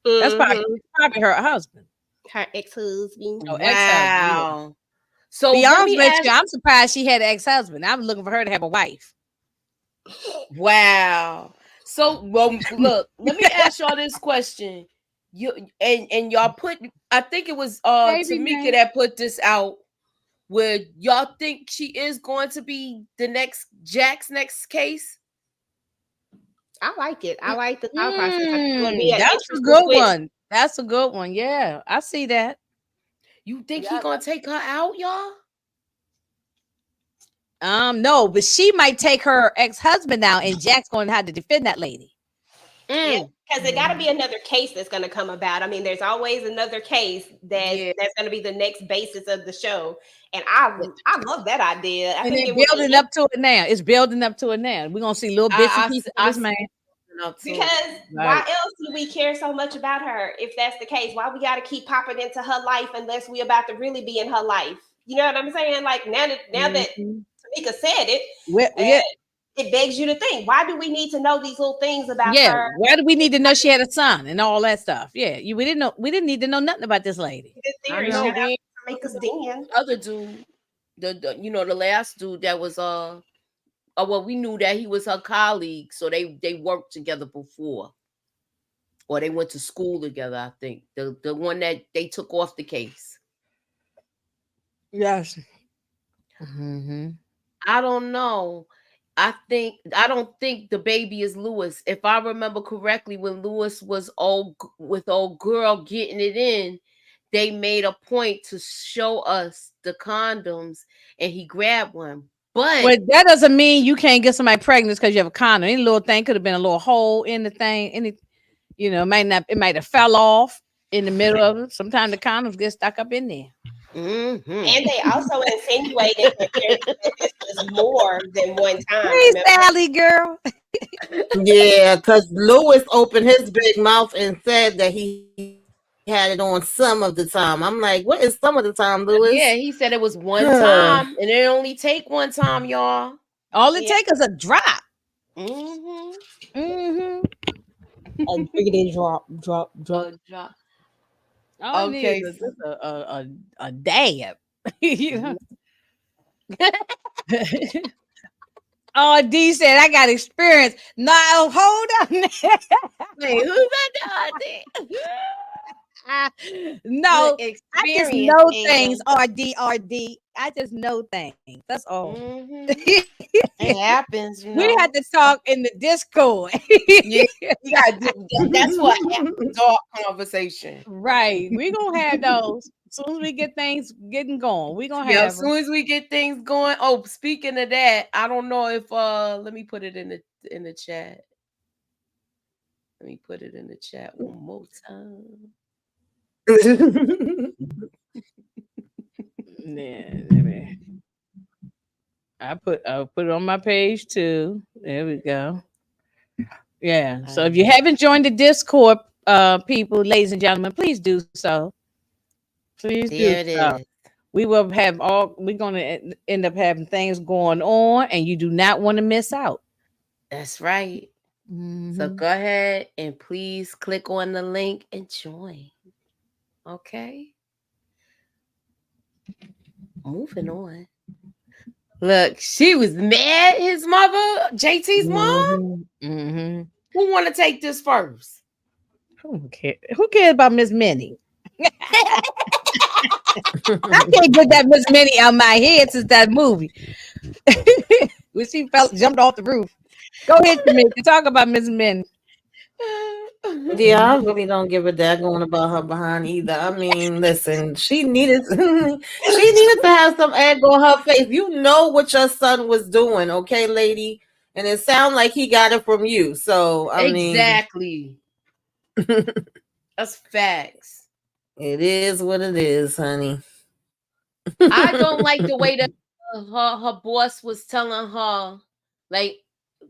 That's probably her husband. Her ex-husband. Oh, ex-husband. So be honest with you, I'm surprised she had an ex-husband. I was looking for her to have a wife. Wow. So, well, look, let me ask y'all this question. You and y'all put, I think it was Tamika that put this out, where y'all think she is going to be the next Jack's next case. I like it. I like the thought process. That's a good one. That's a good one. Yeah, I see that. You think he's gonna take her out, y'all? No, but she might take her ex-husband out, and Jack's going to have to defend that lady. Yeah, because it got to be another case that's going to come about. I mean, there's always another case that's going to be the next basis of the show, and I love that idea. I think it's building up to it now. It's building up to it now. We're gonna see little bits and pieces of this man. Because why else do we care so much about her if that's the case? Why we got to keep popping into her life unless we about to really be in her life? You know what I'm saying? Like now that Tamika said it, it begs you to think, why do we need to know these little things about her? Why do we need to know she had a son and all that stuff? Yeah, we didn't need to know nothing about this lady. Tamika's den. Other dude, the last dude that was well, we knew that he was her colleague, so they worked together before, or they went to school together. I think the one that they took off the case. Yes. I don't know. I don't think the baby is Lewis. If I remember correctly, when Lewis was with old girl getting it in, they made a point to show us the condoms, and he grabbed one. But that doesn't mean you can't get somebody pregnant because you have a condom. Any little thing could have been a little hole in the thing. It might have fell off in the middle of it. Sometimes the condoms get stuck up in there. And they also insinuated that this was more than one time. Hey, Sally, girl. Yeah, because Lewis opened his big mouth and said that he had it on some of the time. I'm like, what is some of the time, Lewis? Yeah, he said it was one time, and it only take one time, y'all. All it takes is a drop. Mm-hmm. Mm-hmm. A diggity drop. A drop. All it needs Okay. is just a dab. You know? Oh, D said I got experience. No, hold on. Wait, who's that? No, Good I just experience, know Inga. things. RD. I just know things. That's all. Mm-hmm. It happens, you We know. had to talk in the Discord. Yeah, you gotta do that. That's what after dark conversation. Right. We gonna have those. As soon as we get things getting going, we gonna Yeah, have as soon as we get things going. Oh, speaking of that, I don't know if let me put it in the chat. Let me put it in the chat one more time. Yeah, I put it on my page too. There we go. Yeah. So if you haven't joined the Discord, people, ladies and gentlemen, please do so. Please do There it so. is. We will have we're gonna end up having things going on, and you do not want to miss out. That's right. So Mhm. go ahead and please click on the link and join. Okay. Moving on. Look, she was mad. His mother, JT's mom. Mm-hmm. Who want to take this first? Who cares about Miss Minnie? I can't get that Miss Minnie out of my head since that movie. When she jumped off the roof. Go ahead, Tamika. Talk about Miss Minnie. Yeah, I really don't give a daggone about her behind either. I mean, listen, she needed to have some egg on her face. You know what your son was doing, okay, lady? And it sounds like he got it from you. So I mean, Exactly. That's facts. it is what it is, honey. I don't like the way that her boss was telling her, like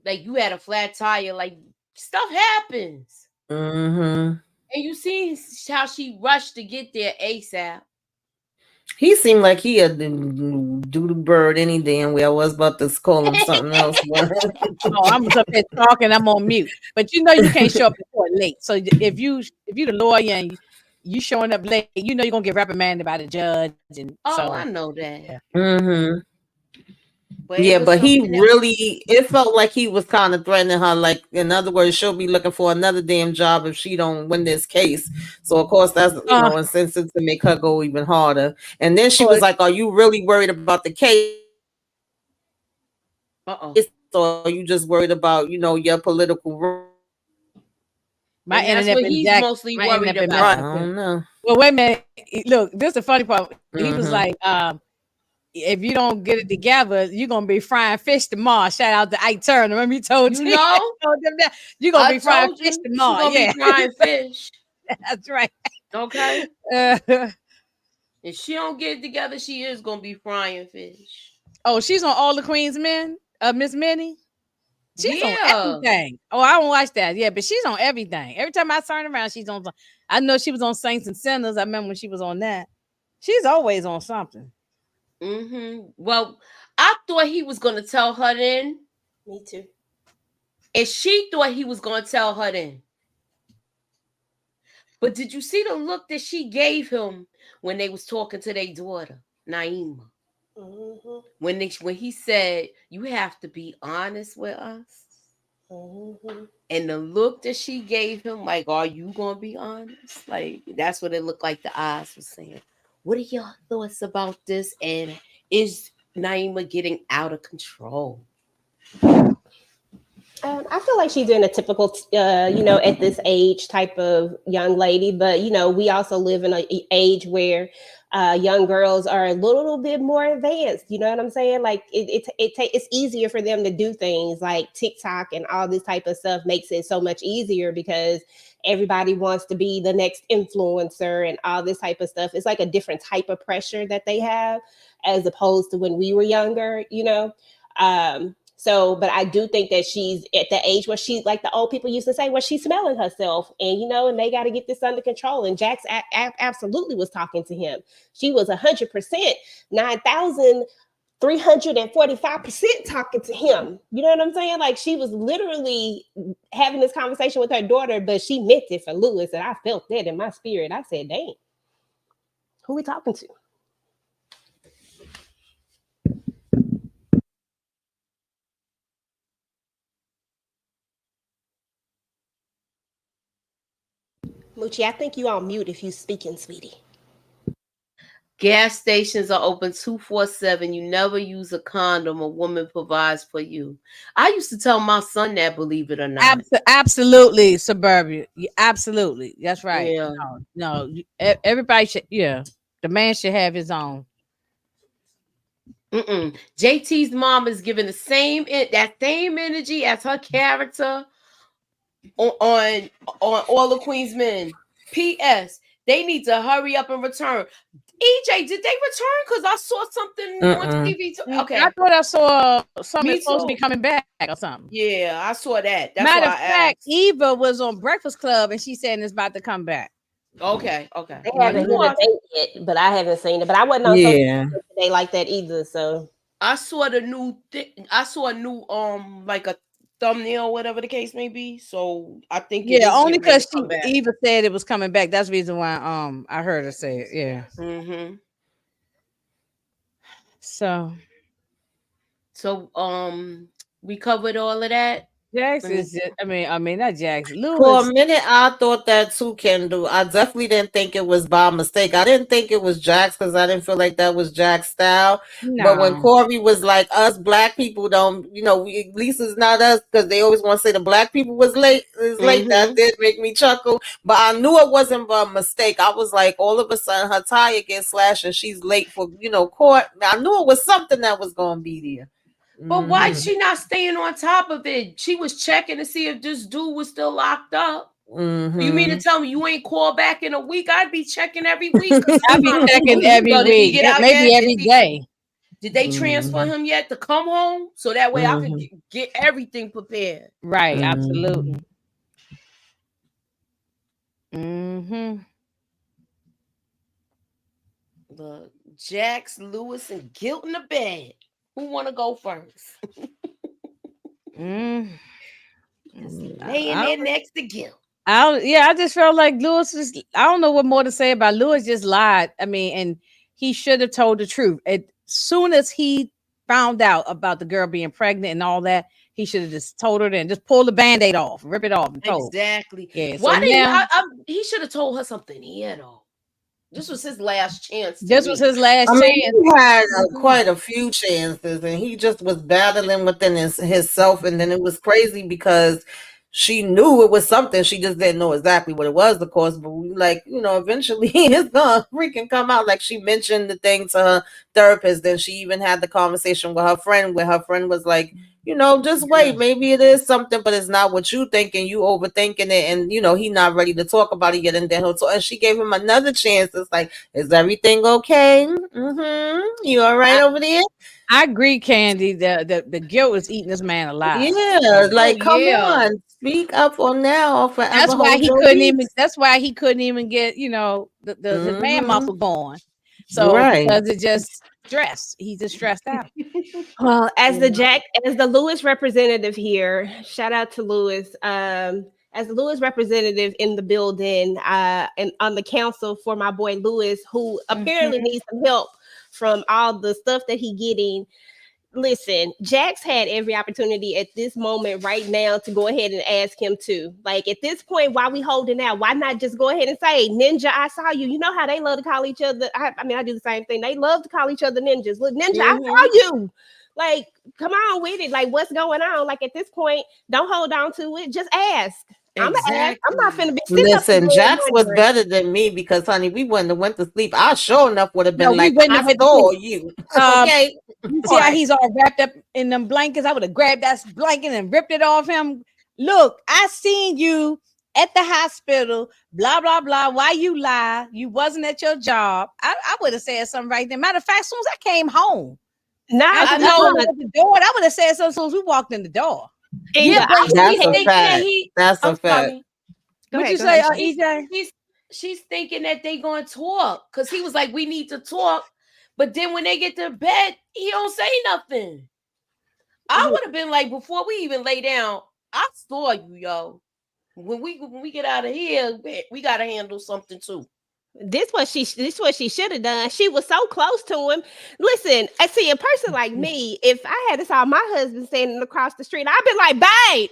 you had a flat tire. Like, stuff happens, Mm-hmm. and you see how she rushed to get there ASAP. He seemed like he had do the bird any damn way. I was about to call him something else, but Oh, I'm up here talking. I'm on mute. But you know you can't show up to court late. So if you the lawyer and you showing up late, you know you're gonna get reprimanded by the judge. And Oh, I know that. Yeah. mm-hmm. But Yeah, but he something else. really, it felt like he was kind of threatening her. Like, in other words, she'll be looking for another damn job if she don't win this case. So, of course, that's, incentive to make her go even harder. And then she was like, are you really worried about the case? Or are you just worried about, your political... My internet what been he's jacked. mostly My worried internet been about. messing up I don't know. Well, wait a minute. Look, this is the funny part. He was like, if you don't get it together, you're gonna be frying fish tomorrow. Shout out to Ike Turner. Remember he told you know? You're gonna be frying fish tomorrow. She's gonna be frying fish. That's right. Okay. If she don't get it together, she is gonna be frying fish. Oh, she's on All the Queen's Men, Miss Minnie. She's on everything. Oh, I don't watch that. Yeah, but she's on everything. Every time I turn around, she's on. I know she was on Saints and Sinners. I remember when she was on that. She's always on something. Mm-hmm. Well, I thought he was gonna tell her then. Me too. And she thought he was gonna tell her then. But did you see the look that she gave him when they was talking to their daughter, Naima? Mm-hmm. When he said, you have to be honest with us. Mm-hmm. And the look that she gave him, like, are you gonna be honest? Like, that's what it looked like the eyes were saying. What are your thoughts about this? And is Naima getting out of control? I feel like she's in a typical, at this age type of young lady. But, we also live in an age where young girls are a little bit more advanced. You know what I'm saying? Like it's easier for them to do things like TikTok and all this type of stuff makes it so much easier because everybody wants to be the next influencer and all this type of stuff. It's like a different type of pressure that they have as opposed to when we were younger, So, but I do think that she's at the age where she, like the old people used to say, where she's smelling herself and, and they got to get this under control. And Jax absolutely was talking to him. She was 100%, 9,000 345% talking to him. You know what I'm saying? Like she was literally having this conversation with her daughter, but she meant it for Lewis, and I felt that in my spirit. I said, "Dang, who we talking to?" Moochie, I think you on mute if you speaking, sweetie. Gas stations are open 24/7. You never use a condom. A woman provides for you. I used to tell my son that, believe it or not. Absolutely, Suburbia. Absolutely. That's right. Yeah. No, everybody should, the man should have his own. JT's mom is giving that same energy as her character on All the Queen's Men. P.S. They need to hurry up and return. EJ, did they return? Because I saw something on TV. Okay. I thought I saw something supposed to be coming back or something. Yeah, I saw that. That's Matter of fact, Eva was on Breakfast Club and she said it's about to come back. Okay. They haven't hit a date yet, but I haven't seen it. But I wasn't on social media today like that either. So I saw the new I saw a new like a thumbnail, whatever the case may be. So I think only because Eva said it was coming back. That's the reason why I heard her say it. Yeah. So we covered all of that. Jax is just, I mean not Jax. Lewis. For a minute, I thought that too, Kendall. I definitely didn't think it was by mistake. I didn't think it was Jax because I didn't feel like that was Jax's style. No. But when Corey was like, us black people don't, at least it's not us, because they always want to say the black people was late. Late. That did make me chuckle. But I knew it wasn't by mistake. I was like, all of a sudden her tire gets slashed and she's late for, court. I knew it was something that was going to be there. But why is she not staying on top of it? She was checking to see if this dude was still locked up. You mean to tell me you ain't called back in a week? I'd be checking every week. I'd be checking every week. Maybe every day. Did they transfer him yet to come home? So that way I could get everything prepared. Right, absolutely. Look, Jax, Lewis, and Guilt in the bed. Who want to go first? Laying there next to Guilt. I just felt like Lewis is. I don't know what more to say about Lewis. Just lied. I mean, and he should have told the truth. As soon as he found out about the girl being pregnant and all that, he should have just told her and just pull the Band-Aid off, rip it off, and told. Exactly. Yeah. Why didn't he should have told her something here though? This was his last chance. This was his last chance. He had quite a few chances, and he just was battling within himself. And then it was crazy because she knew it was something. She just didn't know exactly what it was, of course. But eventually it's gonna freaking come out. Like she mentioned the thing to her therapist. Then she even had the conversation with her friend, where her friend was like, just wait. Maybe it is something, but it's not what you thinking. You overthinking it, and he not ready to talk about it yet. And then and she gave him another chance. It's like, is everything okay? You all right over there? I agree, Candy. The guilt is eating this man alive. Yeah, come on, speak up on now or forever. That's why he couldn't even. That's why he couldn't even get the man muscle going. So because it just stressed. He's just stressed out. Well, as the Lewis representative here, shout out to Lewis. As the Lewis representative in the building, and on the council for my boy Lewis, who apparently needs some help from all the stuff that he getting. Listen, Jax had every opportunity at this moment right now to go ahead and ask him to. Like at this point, why we holding out? Why not just go ahead and say, Ninja, I saw you. You know how they love to call each other. I do the same thing. They love to call each other ninjas. Look, Ninja, I saw you. Like, come on with it. Like, what's going on? Like at this point, don't hold on to it. Just ask. Exactly. I'm not finna be. Listen, Jax was better than me because, honey, we wouldn't have went to sleep. I sure enough would have been I saw you. Okay. You see how he's all wrapped up in them blankets? I would have grabbed that blanket and ripped it off him. Look, I seen you at the hospital, blah, blah, blah. Why you lie? You wasn't at your job. I would have said something right there. Matter of fact, as soon as I came home, I know at the door, I would have said something as soon as we walked in the door. Yeah, that's a fact. That's a fact. What you say, EJ? She's thinking that they gonna talk because he was like, we need to talk. But then when they get to bed, he don't say nothing. I would have been like, before we even lay down, I saw you, yo. When we get out of here, we gotta handle something too. This what she should have done. She was so close to him. Listen, I see a person like me. If I had saw my husband standing across the street, I'd be like, "Babe,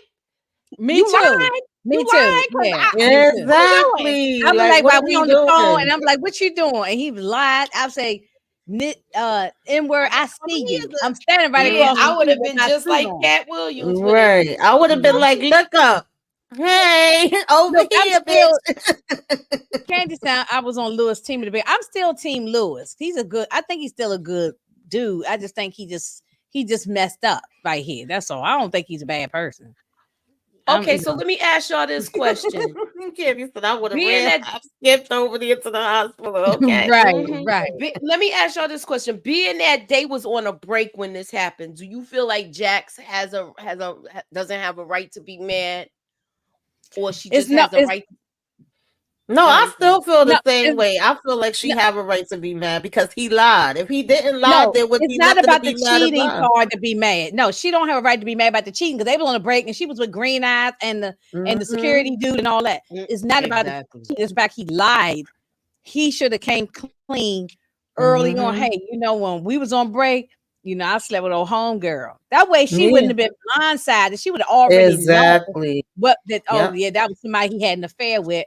Me you too. lied. Me You too. lied." 'Cause Yeah. Exactly. I'm Like, like, what while are we we on the phone, doing? and I'm like, "What you doing?" And he was lied. I say, N-word, I see he you. is I'm standing right Yeah, across the I would street have with been my just suit like on. Cat Williams. Right. I would have been like, look up. Hey, over Look, I'm here, still bitch. Candy Sound. I was on Lewis' team to be. I'm still Team Lewis. I think he's still a good dude. I just think he just messed up right here. That's all. I don't think he's a bad person. Okay, so let me ask y'all this question. Candy said I would have Being ran. that I skipped over there to the hospital. Okay. right. Let me ask y'all this question. Being that they was on a break when this happened, do you feel like Jax doesn't have a right to be mad, or she It's just no. has a right? No, Go I ahead. still feel the No, same way. I feel like she no, have a right to be mad because he lied. If he didn't lie, no, there would it's be not nothing to about the be mad cheating about. part to be mad. No, she don't have a right to be mad about the cheating because they was on a break and she was with Green Eyes and the security dude and all that. It's not about the cheating. It's about he lied. He should have came clean early on. Hey, when we was on break, I slept with old homegirl. That way she wouldn't have been blindsided. She would have already known Exactly. what that. Oh Yep. yeah, that was somebody he had an affair with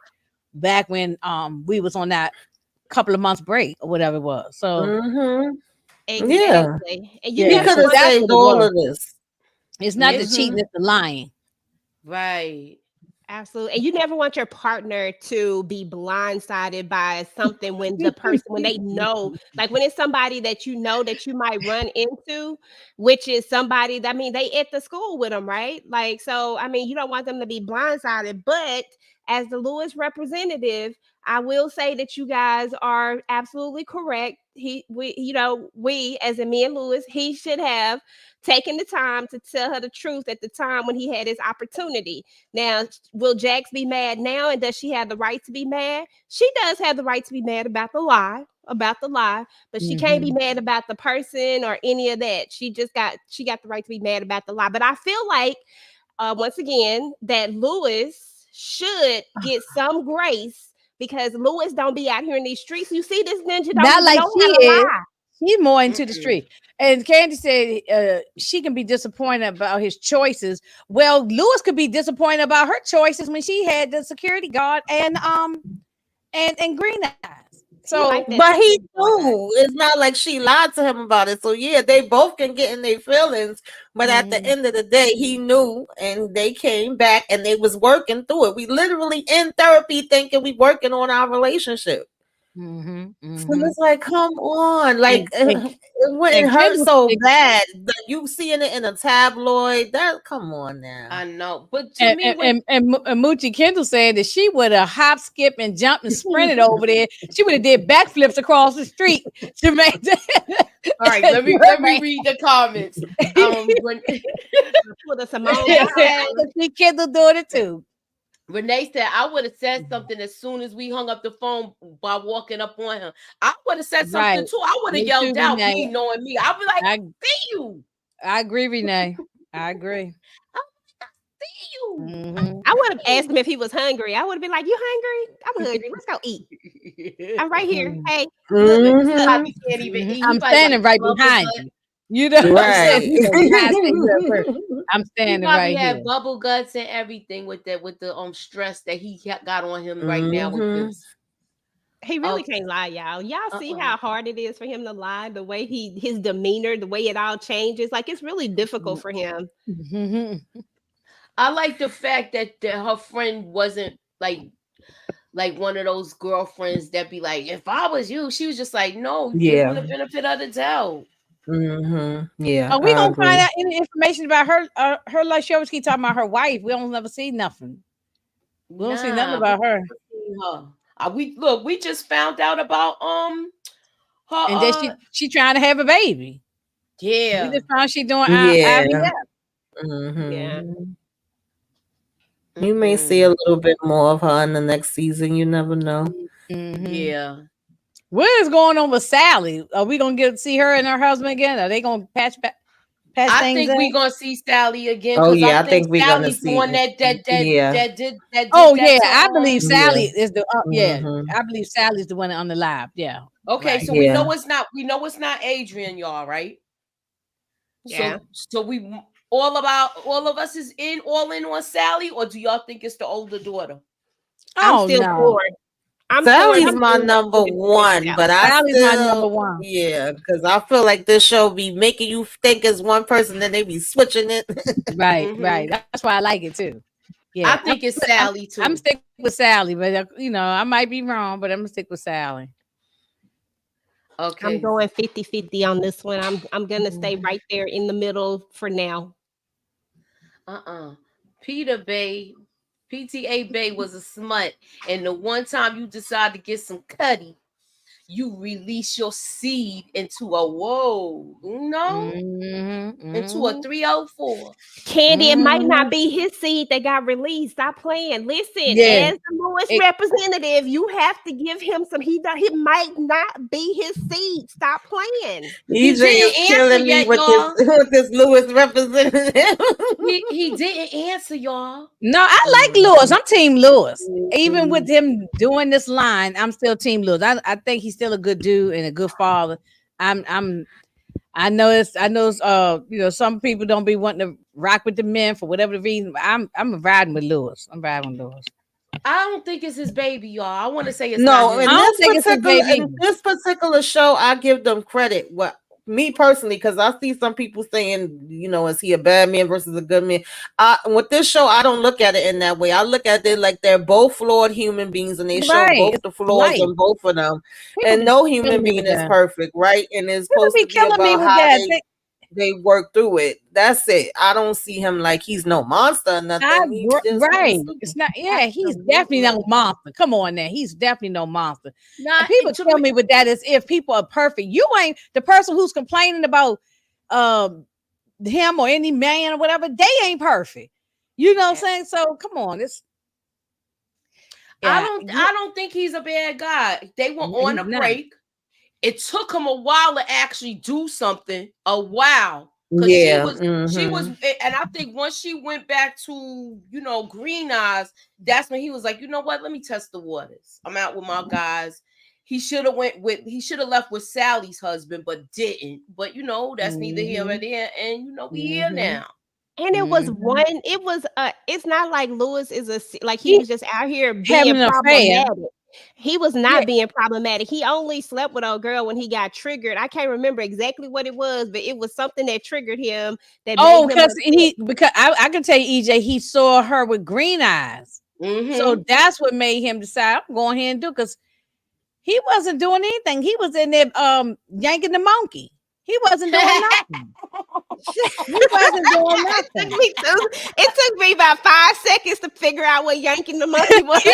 back when we was on that couple of months break or whatever it was. So Yeah. Exactly. And He yeah, could so have that's saved what it all was. of this. It's not the cheating, it's the lying. Right. Absolutely. And you never want your partner to be blindsided by something when they know, like when it's somebody that you know that you might run into, which is somebody that, they at the school with them, right? Like, so, you don't want them to be blindsided. But as the Lewis representative, I will say that you guys are absolutely correct. We, as in me and Lewis, he should have taken the time to tell her the truth at the time when he had his opportunity. Now, will Jax be mad now? And does she have the right to be mad? She does have the right to be mad about the lie, but she can't be mad about the person or any of that. She got the right to be mad about the lie. But I feel like, once again, that Lewis should get some grace because Lewis don't be out here in these streets. You see, this ninja don't Not even like know she how to is. lie. He's more into the street. And Candy said she can be disappointed about his choices. Well, Lewis could be disappointed about her choices when she had the security guard and Green Eyes. So, but he knew. It's not like she lied to him about it. So yeah, they both can get in their feelings. But at the end of the day, he knew, and they came back and they was working through it. We literally in therapy thinking we working on our relationship. So it's like, come on, like it wouldn't hurt so bad. Like you seeing it in a tabloid. That come on now. I know, but to me, and Moochie Kendall said that she would have hop, skip, and jumped and sprinted over there. She would have did backflips across the street to make that. All right, let me read the comments. With a Simone I can see Kendall doing it too. Renee said, I would have said something as soon as we hung up the phone by walking up on him. I would have said something too. I would have yelled out, me knowing me. I'd be like, I see you. I agree, Renee. I agree. See you. I would have asked him if he was hungry. I would have been like, "You hungry? I'm hungry. Let's go eat. I'm right here. Hey, look, Can't even eat. I'm standing right behind you. You know, right? I'm standing he right had here. bubble guts and everything with the stress that he got on him right now with this. He really can't lie, y'all. Y'all see how hard it is for him to lie, the way his demeanor, the way it all changes. Like, it's really difficult for him. I like the fact that her friend wasn't like one of those girlfriends that be like, if I was you, she was just like, no, give him the benefit of the doubt. Yeah. We don't find out any information about her. Like she always keep talking about her wife. We don't never see nothing. We don't see nothing about her. We just found out about her, and then she trying to have a baby. Yeah, we just found she doing IVF. Yeah. You may see a little bit more of her in the next season. You never know. Yeah. What is going on with Sally? Are we gonna see her and her husband again? Are they gonna patch I things think up? we're gonna see Sally again Oh because I yeah, I think think we're gonna Sally's the one see. that Yeah. did Oh that yeah, to I believe Yeah. Sally is the yeah. Hmm. I believe Sally's the one on the live. Yeah, Okay, right. so Yeah. we know it's not Adrian, y'all, right? Yeah. So we all of us is all in on Sally, or do y'all think it's the older daughter? I'm Oh still no, for it. I'm for Sally's it. my number one, but I Sally's my number still, one. yeah, because I feel like this show be making you think it's one person, then they be switching it. Right, Mhm. right. That's why I like it too. I Yeah, think it's Sally too. I'm sticking with Sally, but I might be wrong, but I'm gonna stick with Sally. Okay. I'm going 50-50 on this one. I'm gonna stay right there in the middle for now. PTA Bay was a smut, and the one time you decide to get some cutty, you release your seed into a into a 304. Candy, it might not be his seed that got released. Stop playing. Listen, Yeah. as the Lewis representative, you have to give him some. He might not be his seed. Stop playing. EJ is killing me with this Lewis representative. he didn't answer, y'all. No, I like Lewis. I'm Team Lewis. Even with him doing this line, I'm still Team Lewis. I think he's still a good dude and a good father. I know some people don't be wanting to rock with the men for whatever reason. I'm riding with Lewis. I'm riding with Lewis. I don't think it's his baby, y'all. I want to say it's No, not him. I don't think it's his baby. in this particular show, I give them credit. What me personally, because I see some people saying, is he a bad man versus a good man? With this show, I don't look at it in that way. I look at it like they're both flawed human beings, and they show both the flaws in both of them. And no human being is perfect, right? And it's supposed to be about how they work through it. That's it. I don't see him like he's no monster or nothing. Right. It's not. Yeah, he's definitely no monster. Come on now. He's definitely no monster. And people tell me with that as if people are perfect. You ain't the person who's complaining about him or any man or whatever. They ain't perfect. You know what I'm saying? So come on. I don't think he's a bad guy. They were on a break. It took him a while to actually do something. A while. Yeah. She was, and I think once she went back to, Green Eyes, that's when he was like, you know what? Let me test the waters. I'm out with my guys. He should have left with Sally's husband, but didn't. But that's neither here nor there. And we here now. And it was it's not like Lewis is like he was just out here being problematic. He was not being problematic. He only slept with a girl when he got triggered. I can't remember exactly what it was, but it was something that triggered him. Because I can tell you, EJ, he saw her with green eyes. So that's what made him decide I'm going here and do, because he wasn't doing anything. He was in there yanking the monkey. He wasn't doing nothing. He wasn't doing nothing. It took me about 5 seconds to figure out what yanking the monkey was.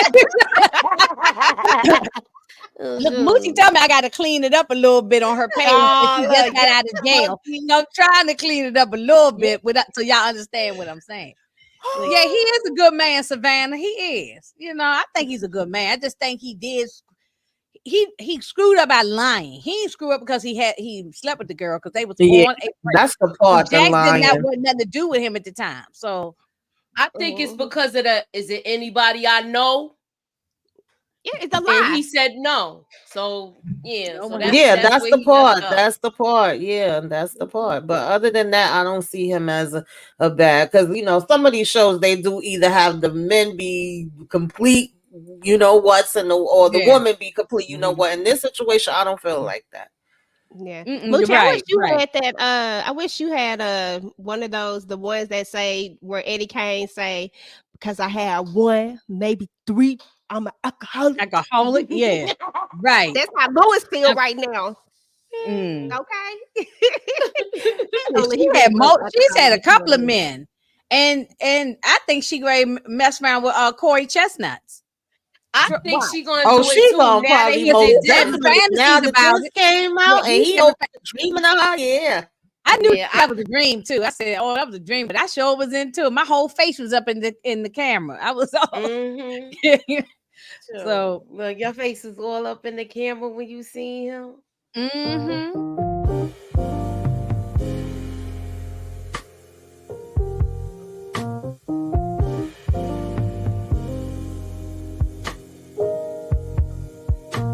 Look, Moochie told me I got to clean it up a little bit on her page. She just got out of jail. I'm trying to clean it up a little bit so y'all understand what I'm saying. Yeah, he is a good man, Savannah. He is. I think he's a good man. I just think he did. He screwed up by lying. He didn't screw up because he slept with the girl because they was on a break. That's the part. Jack didn't have nothing to do with him at the time. So I think it's because of is it anybody I know? Yeah, it's a lie. And he said no. So yeah. That's the part. That's the part. Yeah, that's the part. But other than that, I don't see him as a bad, because some of these shows they do either have the men be complete, or the woman be complete, what. In this situation, I don't feel like that. Yeah. Moochie, I wish you had that. I wish you had one of those, the ones that say where Eddie Kane say, because I had 1, maybe 3. I'm an alcoholic. Yeah. Right. That's how Lewis feel right now. Okay. She's had a couple of men. And I think she going to mess around with Corey Chestnuts. I think she's going to do it she's too. Gonna probably most definitely. Now that this came out and he dreaming of her. Yeah. I knew that was a dream too. I said, "Oh, that was a dream," but I sure was into it. My whole face was up in the camera. I was all, So, Look, your face is all up in the camera when you see him.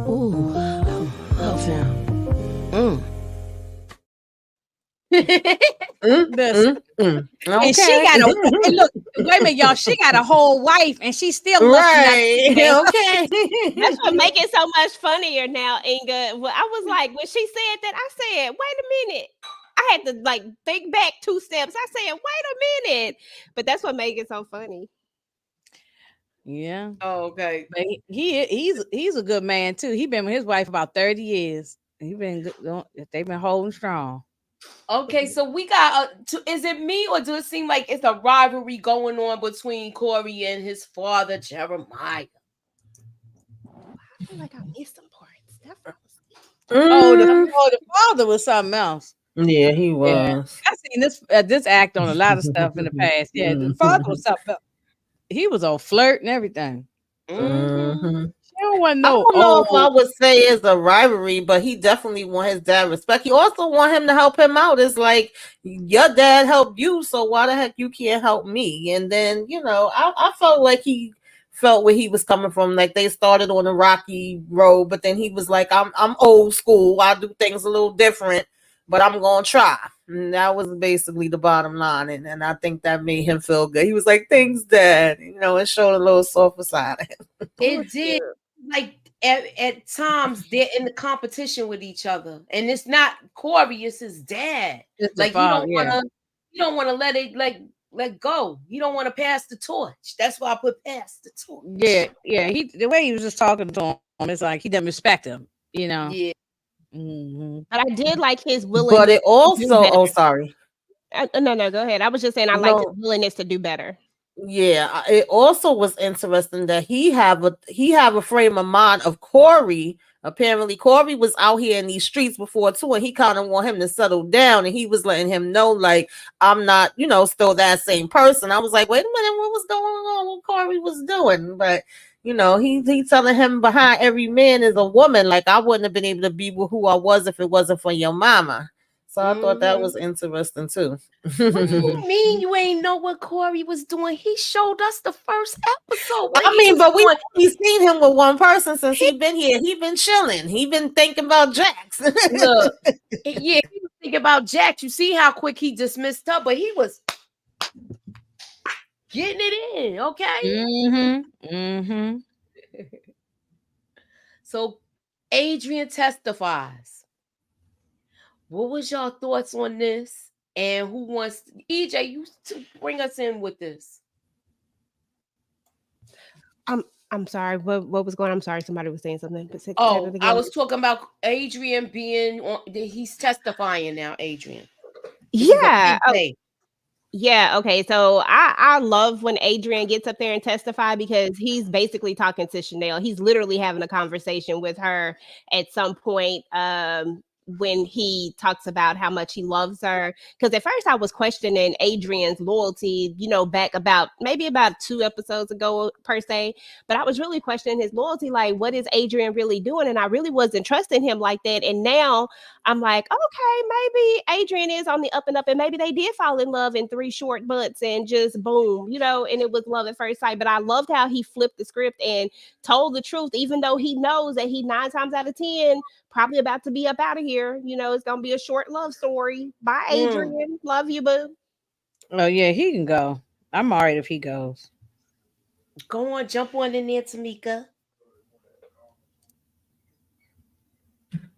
Ooh, love him. listen. Okay. And she got a and look, wait a minute, y'all. She got a whole wife, and she still right. Okay. That's what make it so much funnier now, Inga. Well, I was like, when she said that, I said, wait a minute. I had to like think back 2 steps. I said, wait a minute. But that's what make it so funny. Yeah. Oh, okay. But he's a good man too. He been with his wife about 30 years. He been good. They've been holding strong. Okay, so we got. Is it me or does it seem like it's a rivalry going on between Corey and his father Jeremiah? I feel like I missed some parts. That The father was something else. Yeah, he was. Yeah. I seen this act on a lot of stuff in the past. Yeah, the father was something else. He was on flirt and everything. She don't want I no. don't know if I would say it's a rivalry, but he definitely want his dad respect. He also want him to help him out. It's like, your dad helped you, so why the heck you can't help me? And then, I felt like he felt where he was coming from. Like, they started on a rocky road, but then he was like, I'm old school. I do things a little different, but I'm gonna try. And that was basically the bottom line, and I think that made him feel good. He was like, "Thanks, Dad." It showed a little softer side of him. It did. Like at times they're in the competition with each other, and it's not Corey, it's his dad. It's like father, you don't want to let it let go. You don't want to pass the torch. That's why I put pass the torch. Yeah. The way he was just talking to him, it's like he doesn't respect him. Yeah. But I did like his willingness. But it also, sorry. No, go ahead. I was just saying I liked his willingness to do better. Yeah, it also was interesting that he have a frame of mind of Corey. Apparently, Corey was out here in these streets before too, and he kind of want him to settle down, and he was letting him know, like, I'm not, still that same person. I was like, wait a minute, what was going on? What Corey was doing? But he telling him behind every man is a woman. Like, I wouldn't have been able to be with who I was if it wasn't for your mama. So I thought that was interesting too. What do you mean you ain't know what Corey was doing? He showed us the first episode. But we seen him with one person since he been here. He been chilling. He been thinking about Jax. Look, he was thinking about Jax. You see how quick he dismissed her, but he was getting it in, okay? So Adrian testifies. What was your thoughts on this? And who wants EJ? You to bring us in with this? I'm sorry. What was going on? I'm sorry. Somebody was saying something. I was talking about Adrian being on. He's testifying now. Adrian. Yeah. Yeah. Okay. So I love when Adrian gets up there and testify because he's basically talking to Chanel. He's literally having a conversation with her at some point. When he talks about how much he loves her, because at first I was questioning Adrian's loyalty, back about 2 episodes ago per se, but I was really questioning his loyalty, like, what is Adrian really doing? And I really wasn't trusting him like that. And now I'm like, okay, maybe Adrian is on the up and up, and maybe they did fall in love in 3 short months and just boom, and it was love at first sight. But I loved how he flipped the script and told the truth, even though he knows that he 9 times out of 10 probably about to be up out of here. It's gonna be a short love story. Bye, Adrian. Love you, boo. Oh yeah, he can go. I'm all right if he goes. Go on, jump on in there, Tamika.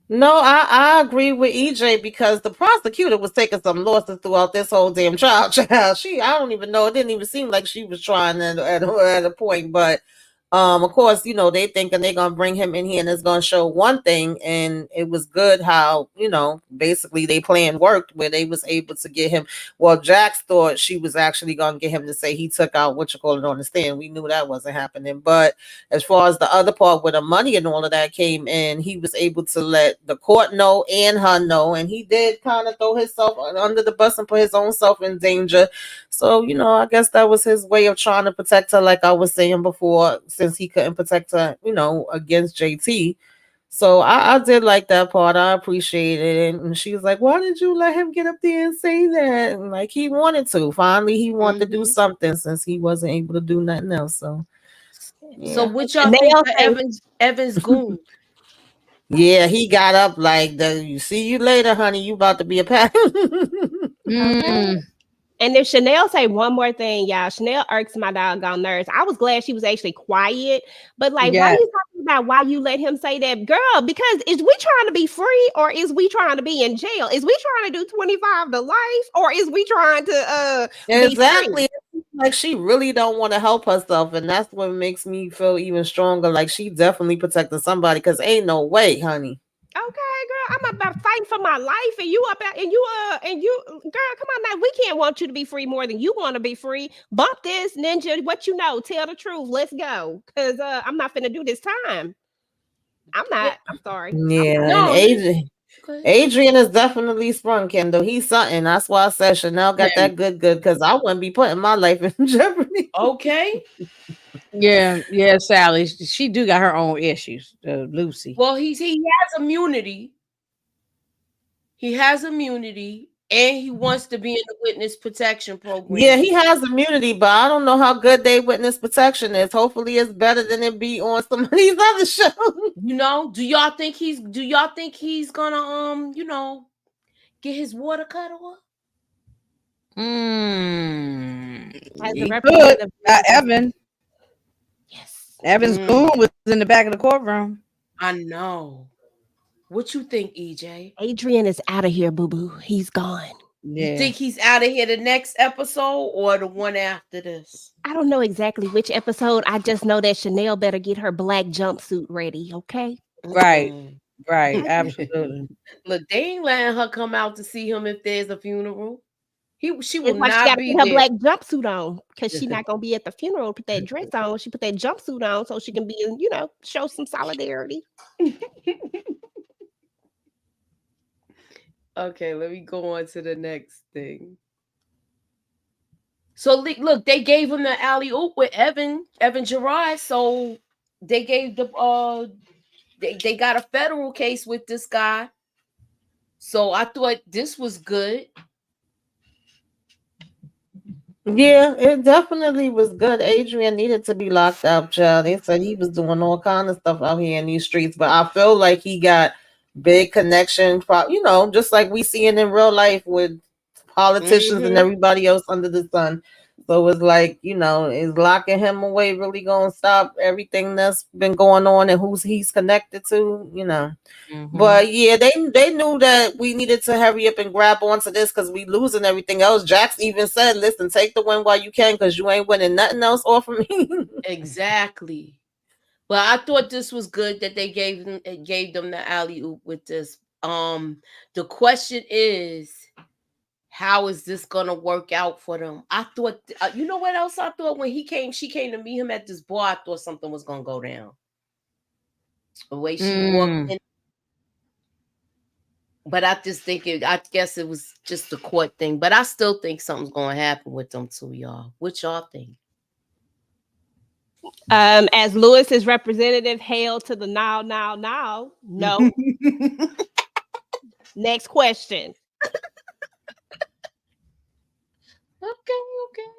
No, I agree with EJ because the prosecutor was taking some losses throughout this whole damn trial. I don't even know. It didn't even seem like she was trying at a point, but of course, they thinking they're gonna bring him in here and it's gonna show one thing, and it was good how basically they plan worked where they was able to get him. Well, Jax thought she was actually gonna get him to say he took out on the stand. We knew that wasn't happening, but as far as the other part where the money and all of that came in, he was able to let the court know and her know, and he did kind of throw himself under the bus and put his own self in danger. So I guess that was his way of trying to protect her, like I was saying before, since he couldn't protect her, against JT. So I did like that part. I appreciated it. And she was like, why did you let him get up there and say that? And like he wanted to. Finally, he wanted to do something since he wasn't able to do nothing else. So So yeah. what y'all think of Evans goon? Yeah, he got up like you see you later, honey. You about to be a pat. Okay. And if Chanel say one more thing, y'all, Chanel irks my doggone nerves. I was glad she was actually quiet, but like, why are you talking about why you let him say that, girl? Because is we trying to be free or is we trying to be in jail? Is we trying to do 25 to life or is we trying to exactly? Like she really don't want to help herself, and that's what makes me feel even stronger. Like she definitely protected somebody, because ain't no way, honey. Okay, girl, I'm about fighting for my life, and you up out, and you, girl, come on now. We can't want you to be free more than you want to be free. Bump this, Ninja. What you know? Tell the truth. Let's go, cause I'm not finna do this time. I'm not. I'm sorry. Yeah, No, and Adrian is definitely sprung, Kendall. He's something. That's why I said Chanel got that good, because I wouldn't be putting my life in jeopardy. Okay. Yeah, Sally. She do got her own issues, Lucy. Well, he has immunity. He has immunity, and he wants to be in the witness protection program. Yeah, he has immunity, but I don't know how good they witness protection is. Hopefully, it's better than it be on some of these other shows. Do y'all think he's gonna get his water cut off? As a representative, Evan. Yes, Evan's goon was in the back of the courtroom. I know. What you think, EJ? Adrian is out of here, boo boo. He's gone. Yeah. You think he's out of here the next episode or the one after this? I don't know exactly which episode. I just know that Chanel better get her black jumpsuit ready. Okay. Right. Absolutely. Look, they ain't letting her come out to see him if there's a funeral. She will not not be be her there. black jumpsuit on, because she's not gonna be at the funeral. Put that dress on. She put that jumpsuit on so she can be, show some solidarity. Okay, let me go on to the next thing. So look, they gave him the alley-oop with Evan Gerard. So they gave they got a federal case with this guy. So I thought this was good. Yeah, it definitely was good. Adrian needed to be locked up, child. They said he was doing all kind of stuff out here in these streets, but I feel like he got big connection, just like we see it in real life with politicians and everybody else under the sun. So it's like, is locking him away really going to stop everything that's been going on and who's he's connected to, But yeah, they knew that we needed to hurry up and grab onto this because we losing everything else. Jax even said, listen, take the win while you can because you ain't winning nothing else off of me. Exactly. But I thought this was good that they gave them the alley-oop with this. The question is, how is this gonna work out for them? I thought, you know what else I thought when she came to meet him at this bar. I thought something was gonna go down. The way she walked in, but I just think I guess it was just a court thing. But I still think something's gonna happen with them two, y'all. What y'all think? As Lewis's representative, hail to the now. No. Next question. Okay.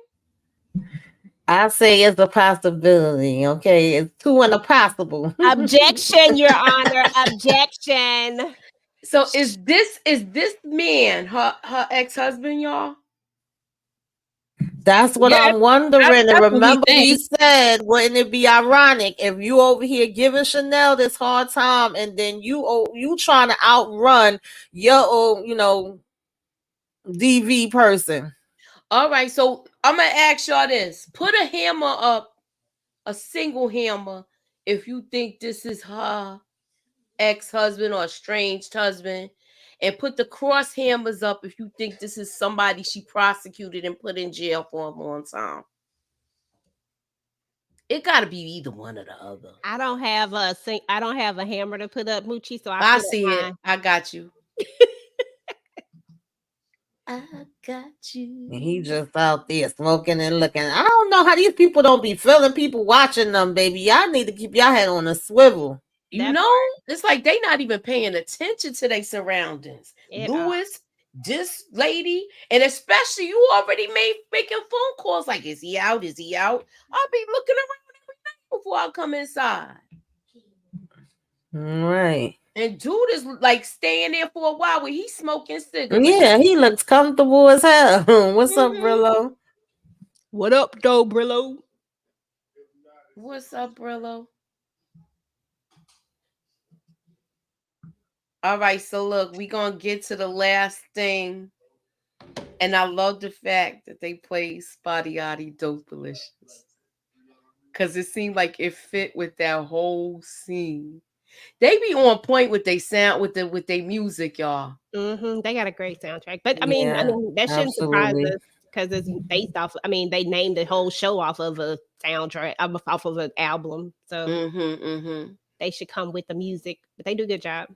I say it's a possibility. Okay, it's too impossible. Objection, Your Honor. Objection. So is this man her ex-husband, y'all? That's what I'm wondering. And remember, we said, wouldn't it be ironic if you over here giving Chanel this hard time, and then you trying to outrun your DV person? All right, so I'm gonna ask y'all this: put a hammer up, a single hammer, if you think this is her ex-husband or estranged husband, and put the cross hammers up if you think this is somebody she prosecuted and put in jail for a long time. It got to be either one or the other. I don't have a hammer to put up, Moochie, so I see it. I got you. I got you. And he just out there smoking and looking. I don't know how these people don't be feeling people watching them, baby. Y'all need to keep your head on a swivel. You know, it's like they not even paying attention to their surroundings. Lewis, this lady, and especially you already making phone calls like, is he out? Is he out? I'll be looking around every night before I come inside. Right. And dude is like staying there for a while when he's smoking cigarettes. Yeah, he looks comfortable as hell. What's up, Brillo? What up, though, Brillo? What's up, Brillo? All right, so look, we're going to get to the last thing. And I love the fact that they played Spotty Oddie Dope Delicious. Because it seemed like it fit with that whole scene. They be on point with their sound, with their music, y'all. Mm-hmm. They got a great soundtrack. But I mean, that shouldn't surprise us because it's based off. I mean, they named the whole show off of a soundtrack, off of an album. So they should come with the music. But they do a good job.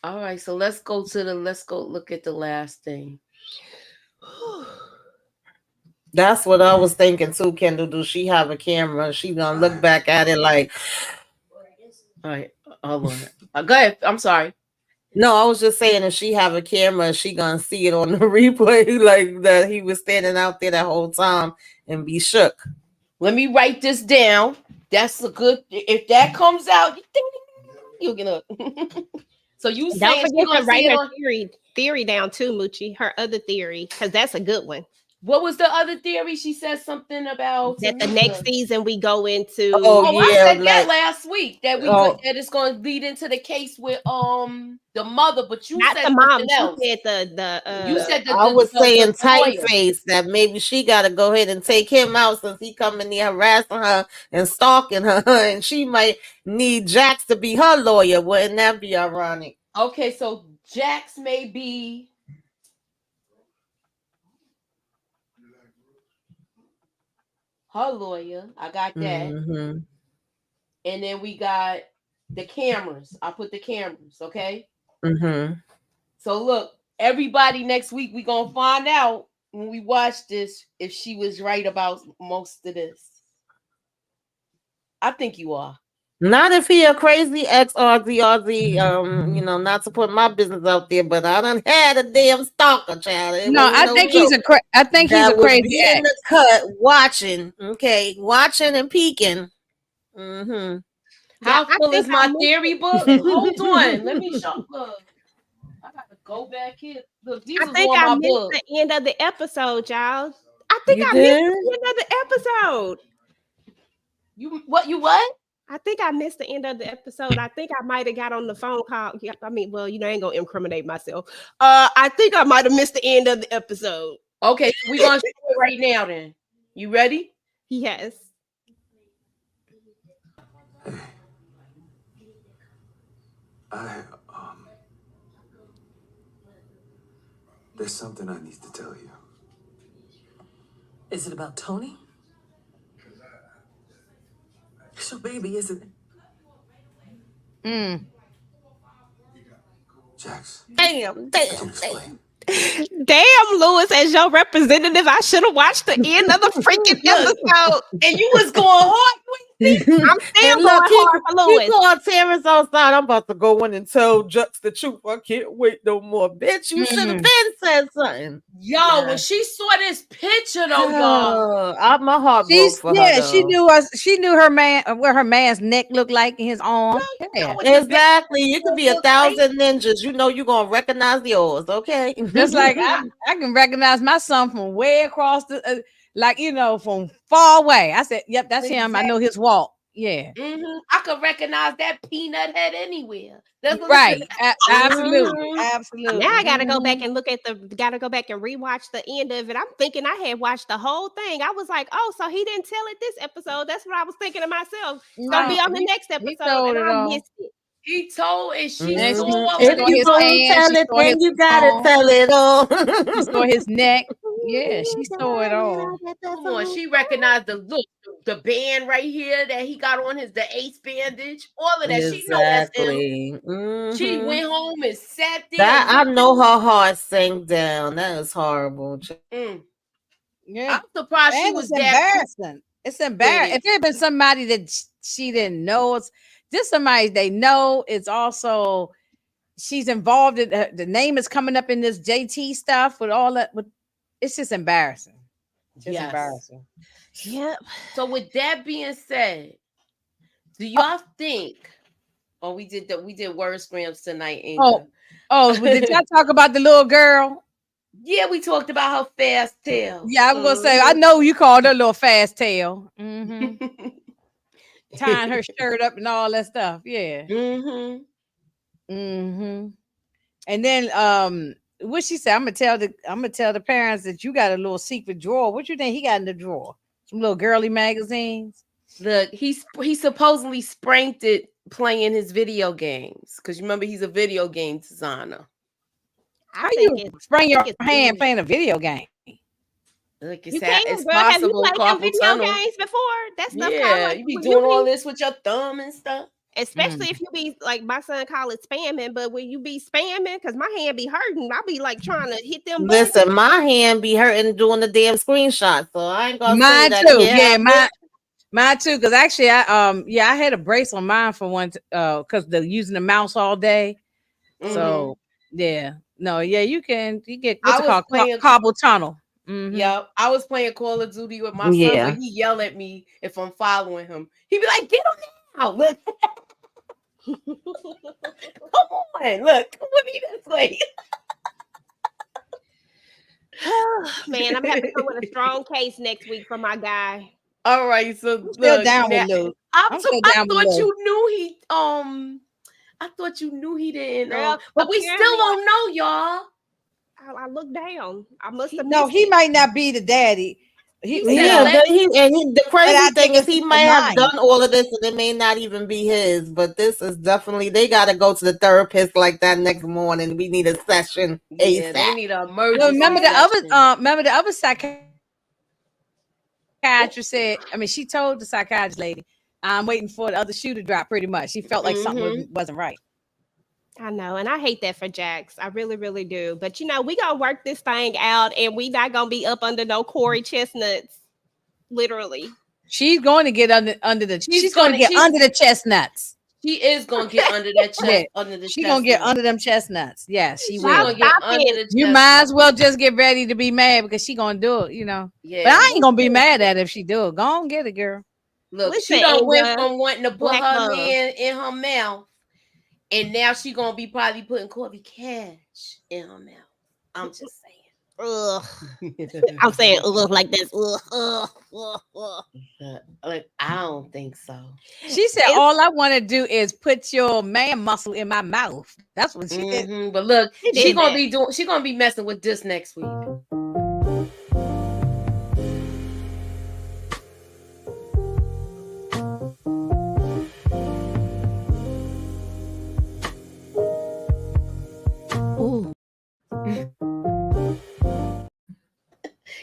All right, so let's go look at the last thing. That's what I was thinking too, Kendall. Do she have a camera? She gonna look back at it like. All right, hold on. Go ahead. I'm sorry. No, I was just saying if she have a camera, she gonna see it on the replay like that he was standing out there that whole time and be shook. Let me write this down. That's a good. If that comes out, you'll get up. So you don't saying forget to write her theory down too, Moochie. Her other theory, because that's a good one. What was the other theory? She said something about that the next season we go into. I said that last week that that it's going to lead into the case with the mother, but you not said the mom. Else. You said you said I was saying tight face that maybe she got to go ahead and take him out since he coming there harassing her and stalking her, and she might need Jax to be her lawyer. Wouldn't that be ironic? Okay, so Jax may be. Her lawyer, I got that. Mm-hmm. And then we got the cameras. I put the cameras, okay? Mm-hmm. So look, everybody next week we gonna find out when we watch this if she was right about most of this. I think you are. Not if he a crazy ex-Aussie, not to put my business out there, but I done had a damn stalker, child. I think he's a crazy ex. In the cut, watching and peeking. Mm-hmm. How full is my theory book? Hold on, let me show. Look, I gotta go back here. Look, these I think I missed the end of the episode, y'all. I think I missed the end of the episode. You what? I think I missed the end of the episode. I think I might have got on the phone call. Yeah, I mean, well, I ain't gonna incriminate myself. I think I might have missed the end of the episode. Okay, we're gonna show it right now then. You ready? Yes. There's something I need to tell you. Is it about Tony? It's your baby, isn't it? Jax. Damn. Damn, Lewis, as your representative, I should have watched the end of the freaking episode. And you was going hard. I'm still going hard for Lewis. He called Terrence outside. I'm about to go in and tell Jux the truth. I can't wait no more. Bitch, you should have been said something. Yo, when she saw this picture though, y'all. My heart broke for her. She knew her man where her man's neck looked like in his arm. Yeah. Exactly. You could be 1,000 ninjas. You know you're gonna recognize yours, okay? Just like I can recognize my son from way across the from far away. I said, yep, that's him. I know his walk. Yeah. Mm-hmm. I could recognize that peanut head anywhere. That's right. Absolutely. Now I gotta go back and rewatch the end of it. I'm thinking I had watched the whole thing. I was like, oh, so he didn't tell it this episode. That's what I was thinking to myself. It's gonna be on the next episode, and I missed it. He told and she saw if you don't tell it, then you gotta tell it all. She saw his neck. Yeah, she saw it all. Come on, she recognized the look, the the band right here that he got on the ace bandage, all of that. Exactly. She know that's him. She went home and sat there. That I know her heart sank down. That is horrible. Yeah, I'm surprised she and was it's that. embarrassing. It's embarrassing. If it had been somebody that she didn't know, it's just somebody they know. It's also she's involved in the name is coming up in this JT stuff with all that. It's just embarrassing. Just embarrassing. Yep. So with that being said, do y'all think? Oh, we did word scrams tonight. Inga. Oh, did y'all talk about the little girl? Yeah, we talked about her fast tail. Yeah, I was gonna say I know you called her little fast tail. Tying her shirt up and all that stuff. Yeah. And then what she said, I'm gonna tell the parents that you got a little secret drawer. What you think he got in the drawer? Some little girly magazines. Look, he supposedly spranked it playing his video games because you remember he's a video game designer. How you sprain your hand playing a video game? Look, it's possible. Have you played some video games before? That's stuff. Yeah, you be doing all this with your thumb and stuff. Especially if you be like my son call it spamming, but when you be spamming, because my hand be hurting, I be like trying to hit them. Listen, my hand be hurting doing the damn screenshot, so I ain't gonna mine say too. that. Yeah, mine too. Because actually, I had a brace on mine for one because they're using the mouse all day. So yeah, no, yeah, you get what's it called carpal tunnel. Yep, I was playing Call of Duty with my son, but he yell at me if I'm following him. He be like, "Get him now!" Look. Come on, look, come with me this way. Man, I'm having to come with a strong case next week for my guy. All right, so look, down with Luke. I thought you knew he didn't. Girl, but we still don't know, y'all. I look down. I must have. No, he might not be the daddy. The crazy thing is he might have done all of this and it may not even be his, but this is definitely, they got to go to the therapist like that next morning. We need a session ASAP. Yeah, they need an emergency. Remember the other psychiatrist said, she told the psychiatrist lady, I'm waiting for the other shoe to drop pretty much. She felt like something wasn't right. I know, and I hate that for Jax. I really, really do. But we gonna work this thing out, and we not gonna be up under no Corey chestnuts. Literally, she's going to get under the. She's going to get under the chestnuts. She is going to get under that chest. She's going to get under them chestnuts. Yeah, she will. Get under the you might as well just get ready to be mad because she gonna do it. Yeah, but I ain't gonna be mad at it if she do it. Go on, get it, girl. Look, she don't went from wanting to put her hand in her mouth. And now she gonna be probably putting Corey Cash in her mouth. I'm just saying. Ugh. I'm saying ugh like this. Like, I don't think so. She said, "All I want to do is put your man muscle in my mouth." That's what she did. But look, she gonna be messing with this next week.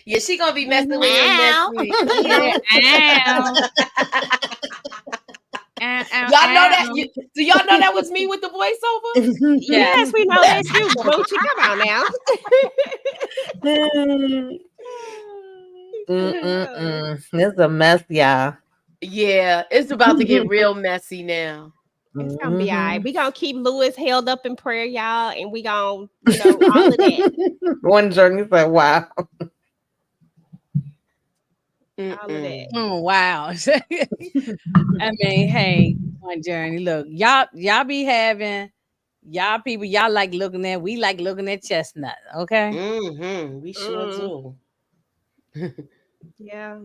Yeah, she gonna be messing with him next week. Y'all know that? Do y'all know that was me with the voiceover? Yes, we know that's you, Moochie. Come on now. It's a mess, y'all. Yeah, it's about to get real messy now. It's gonna be all right. We gonna keep Lewis held up in prayer, y'all, and we gonna, all of that. One journey said, "Wow." All of that. Oh wow! Hey, One Journey. Look, y'all be having people y'all like looking at. We like looking at chestnut. Okay. We sure do. Yeah.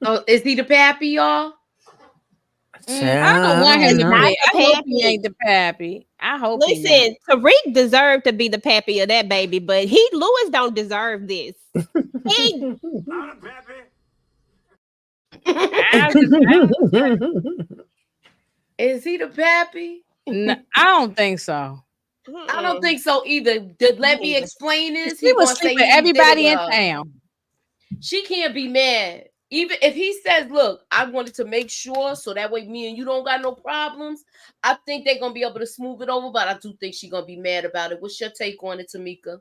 So is he the pappy, y'all? I don't want him to be. I hope he ain't the pappy. I hope. Listen, Tariq deserved to be the pappy of that baby, but Lewis don't deserve this. Is he the pappy? No, I don't think so. I don't Mm-mm. think so either. Let me explain this. She He was gonna say sleeping he did it everybody with in her. town. She can't be mad. Even if he says, look, I wanted to make sure so that way me and you don't got no problems. I think they're gonna be able to smooth it over, but I do think she's gonna be mad about it. What's your take on it, Tamika?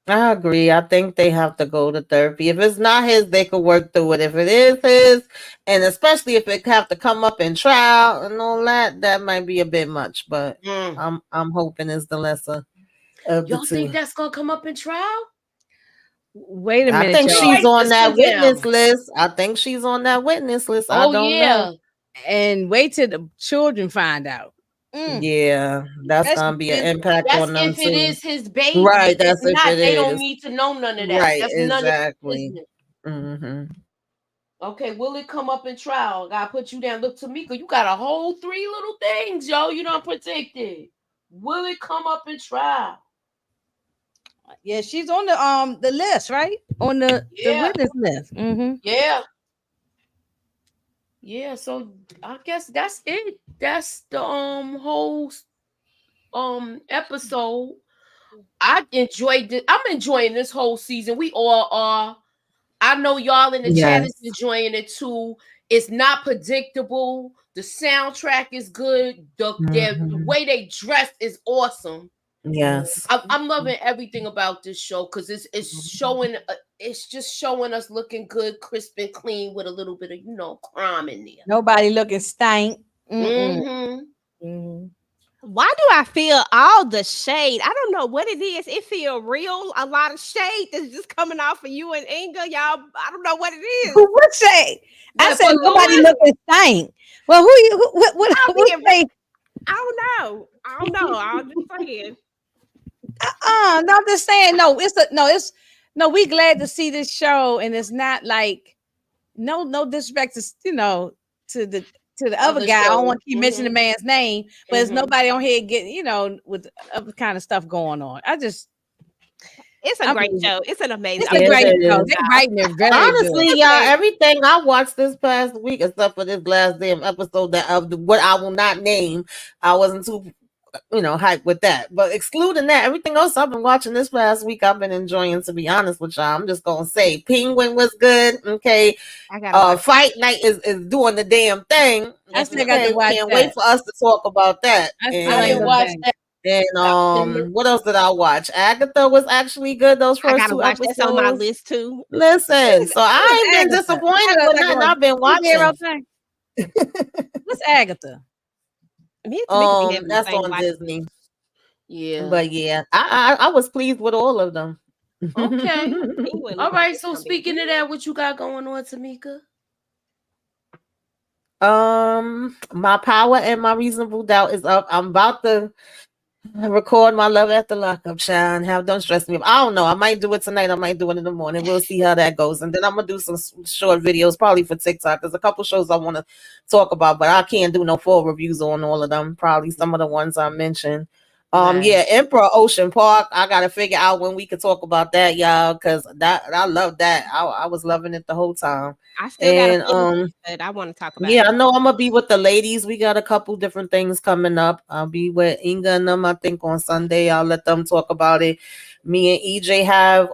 I agree. I think they have to go to therapy. If it's not his, they could work through it. If it is his, and especially if it have to come up in trial and all that, that might be a bit much. But I'm hoping it's the lesser of the Y'all think two. that's gonna come up in trial? Wait a I minute, think y'all. she's Write on this that one witness down. list. I think she's on that witness list. I Oh don't know. yeah. And wait till the children find out. Yeah, that's That's gonna be an impact That's on them if it too. is his baby. Right, If that's if not, it they don't is. need to know none of that. Right, That's none of their exactly. business. Hmm. Okay, will it come up in trial? Gotta put you down. Look, Tamika, you got a whole 3 little things, yo. You don't protected. Will it come up in trial? Yeah, she's on the list, right? On the Yeah, witness list. yeah, yeah. So I guess that's it. That's the whole episode. I enjoyed it. I'm enjoying this whole season. We all are. I know y'all in the chat is Yes. enjoying it too. It's not predictable. The soundtrack is good. The Hmm. way they dressed is awesome. Yes. I'm loving everything about this show because it's showing. It's just showing us looking good, crisp and clean with a little bit of crime in there. Nobody looking stank. Mm-hmm. Why do I feel all the shade? I don't know what it is. It feel real. A lot of shade that's just coming off of you and Inga. Y'all, I don't know what it is. What say? I What, said for nobody Louis? looking stank. Well, who you? What say? I don't know. I'm just saying. No, I'm just saying. No. We glad to see this show, and it's not like no disrespect to the other guy. I don't want to keep mentioning the man's name, but it's nobody on here getting with other kind of stuff going on. It's a great show. It's an amazing. It's a great show. They're writing it very Honestly, good. y'all, everything I watched this past week, except for this last damn episode what I will not name, I wasn't too hyped with that. But excluding that, everything else I've been watching this past week, I've been enjoying. To be honest with y'all, I'm just gonna say, Penguin was good. Okay, Fight Night is doing the damn thing. I still got to watch Can't that. wait for us to talk about that. I didn't watch that. And what else did I watch? Agatha was actually good. Those I first gotta 2 watch. episodes. That's on my list too. Listen, so I ain't been disappointed with nothing I've been watching. What's Agatha? That's on Disney. Yeah, but yeah, I was pleased with all of them. Okay. All right. So speaking of that, what you got going on, Tamika? My Power and My Reasonable Doubt is up. I'm about to record my Love After Lockup, child. Don't stress me. I don't know. I might do it tonight. I might do it in the morning. We'll see how that goes. And then I'm gonna do some short videos, probably for TikTok. There's a couple shows I want to talk about, but I can't do no full reviews on all of them. Probably some of the ones I mentioned. Yeah, Emperor Ocean Park. I gotta figure out when we could talk about that, y'all, because I love that. I was loving it the whole time. I still got but I want to talk about. Yeah, I know I'm gonna be with the ladies. We got a couple different things coming up. I'll be with Inga and them, I think, on Sunday. I'll let them talk about it. Me and EJ have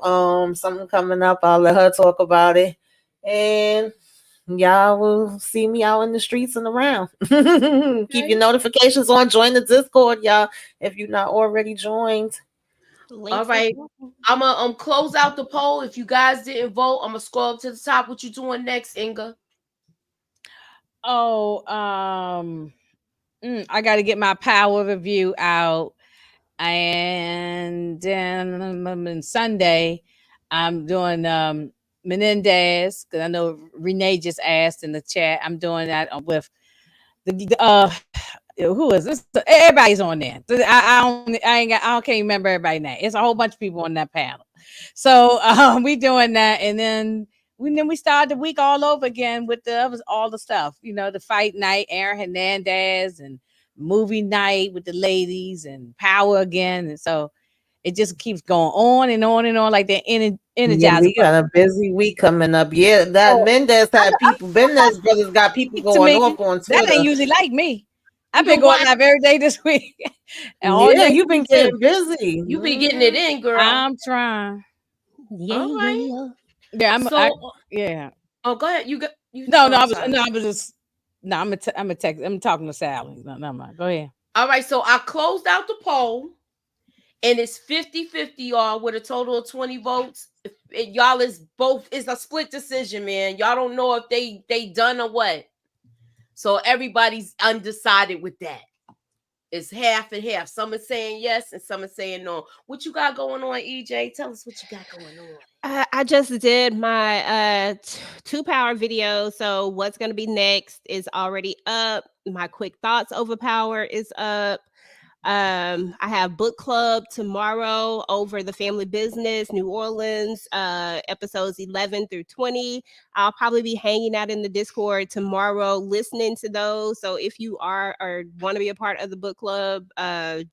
something coming up. I'll let her talk about it. And y'all will see me out in the streets and around. Keep your notifications on. Join the Discord, y'all, if you're not already joined. All right, I'm gonna close out the poll. If you guys didn't vote, I'm gonna scroll up to the top. What you doing next, Inga? I got to get my Power review out, and then on Sunday I'm doing Menendez, because I know Renee just asked in the chat. I'm doing that with the who is this? Everybody's on there. I can't remember everybody's name. It's a whole bunch of people on that panel. So we doing that, and then we start the week all over again with all the stuff. The fight night, Aaron Hernandez, and movie night with the ladies, and Power again, and so it just keeps going on and on and on like that. Energizer. Yeah, we got a busy week coming up. Yeah, that Mendez had people. Mendez brothers got people going off on Twitter. That ain't usually like me. I've been going live every day this week. And all Yeah, next you've been week, too. getting busy. You be getting it in, girl. I'm trying. Yeah, All right. yeah. Yeah, So, yeah. oh, go ahead. You No, I'm I was sorry. no, I was just no. I'm a text. I'm talking to Sally. No, never mind. Go ahead. All right, so I closed out the poll, and it's 50-50, y'all, with a total of 20 votes. Y'all is both, it's a split decision, man. Y'all don't know if they done or what. So everybody's undecided with that. It's half and half. Some are saying yes, and some are saying no. What you got going on, EJ? Tell us what you got going on. I just did my 2-power video. So what's going to be next is already up. My quick thoughts over power is up. I have book club tomorrow over the family business, New Orleans, episodes 11 through 20. I'll probably be hanging out in the Discord tomorrow, listening to those. So if you are or want to be a part of the book club,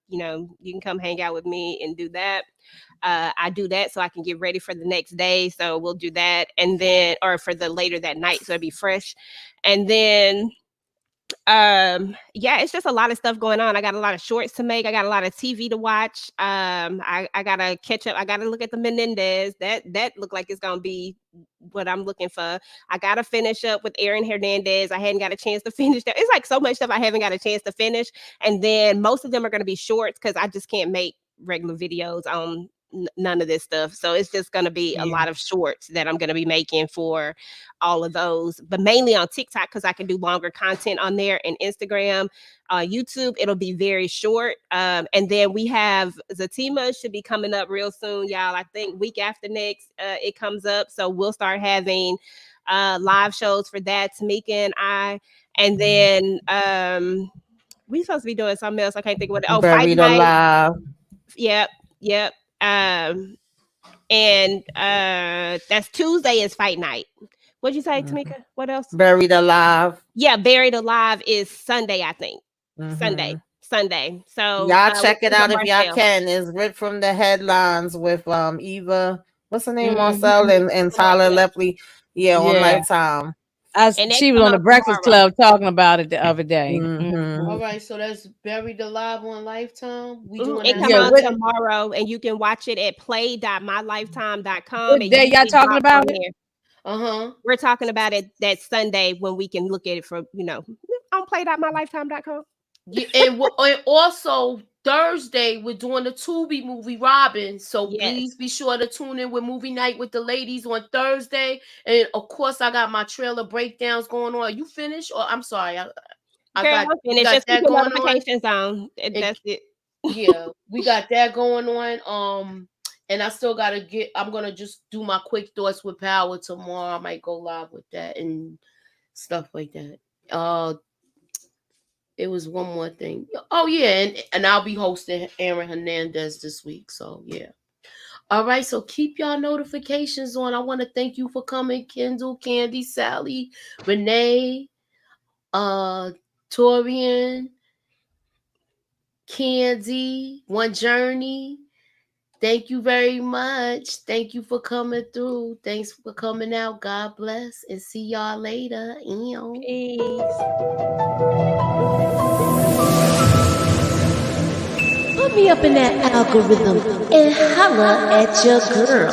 you can come hang out with me and do that. I do that so I can get ready for the next day. So we'll do that. And then, or for the later that night. So it'll be fresh. And then, it's just a lot of stuff going on. I got a lot of shorts to make. I got a lot of TV to watch. I gotta catch up. I gotta look at the Menendez. That looked like it's gonna be what I'm looking for. I gotta finish up with Aaron Hernandez. I hadn't got a chance to finish that. It's like so much stuff I haven't got a chance to finish. And then most of them are gonna be shorts because I just can't make regular videos on none of this stuff. So it's just going to be a lot of shorts that I'm going to be making for all of those, but mainly on TikTok because I can do longer content on there, and Instagram. YouTube, it'll be very short. And then we have Zatima should be coming up real soon, y'all. I think week after next it comes up. So we'll start having live shows for that, Tamika and I. And then we supposed to be doing something else. I can't think of what. Oh, Fight Night. Alive. Yep. And that's Tuesday is Fight Night. What'd you say, Tamika? What else? Buried Alive. Yeah, Buried Alive is Sunday, I think. Sunday. So y'all check it out if y'all can. It's ripped from the headlines with Eva, what's her name, Marcel and Tyler Lepley. On Lifetime. She was on the Breakfast Club talking about it the other day. All right, so that's Buried Alive on Lifetime. We doing it comes out tomorrow, and you can watch it at play.mylifetime.com. What day y'all talking about it? We're talking about it that Sunday when we can look at it from on play.mylifetime.com. Yeah, and also Thursday we're doing the Tubi movie Robin. So please be sure to tune in with Movie Night with the ladies on Thursday. And of course, I got my trailer breakdowns going on. Are you finished? Or I'm sorry, I got just that going notifications on. That's it. Yeah, we got that going on. And I still gotta I'm gonna just do my quick thoughts with Power tomorrow. I might go live with that and stuff like that. It was one more thing. Oh, yeah. And I'll be hosting Aaron Hernandez this week. So, yeah. All right. So, keep y'all notifications on. I want to thank you for coming, Kendall, Candy, Sally, Renee, Torian, Candy, One Journey. Thank you very much. Thank you for coming through. Thanks for coming out. God bless. And see y'all later. Peace. Put me up in that algorithm and holla at your girl.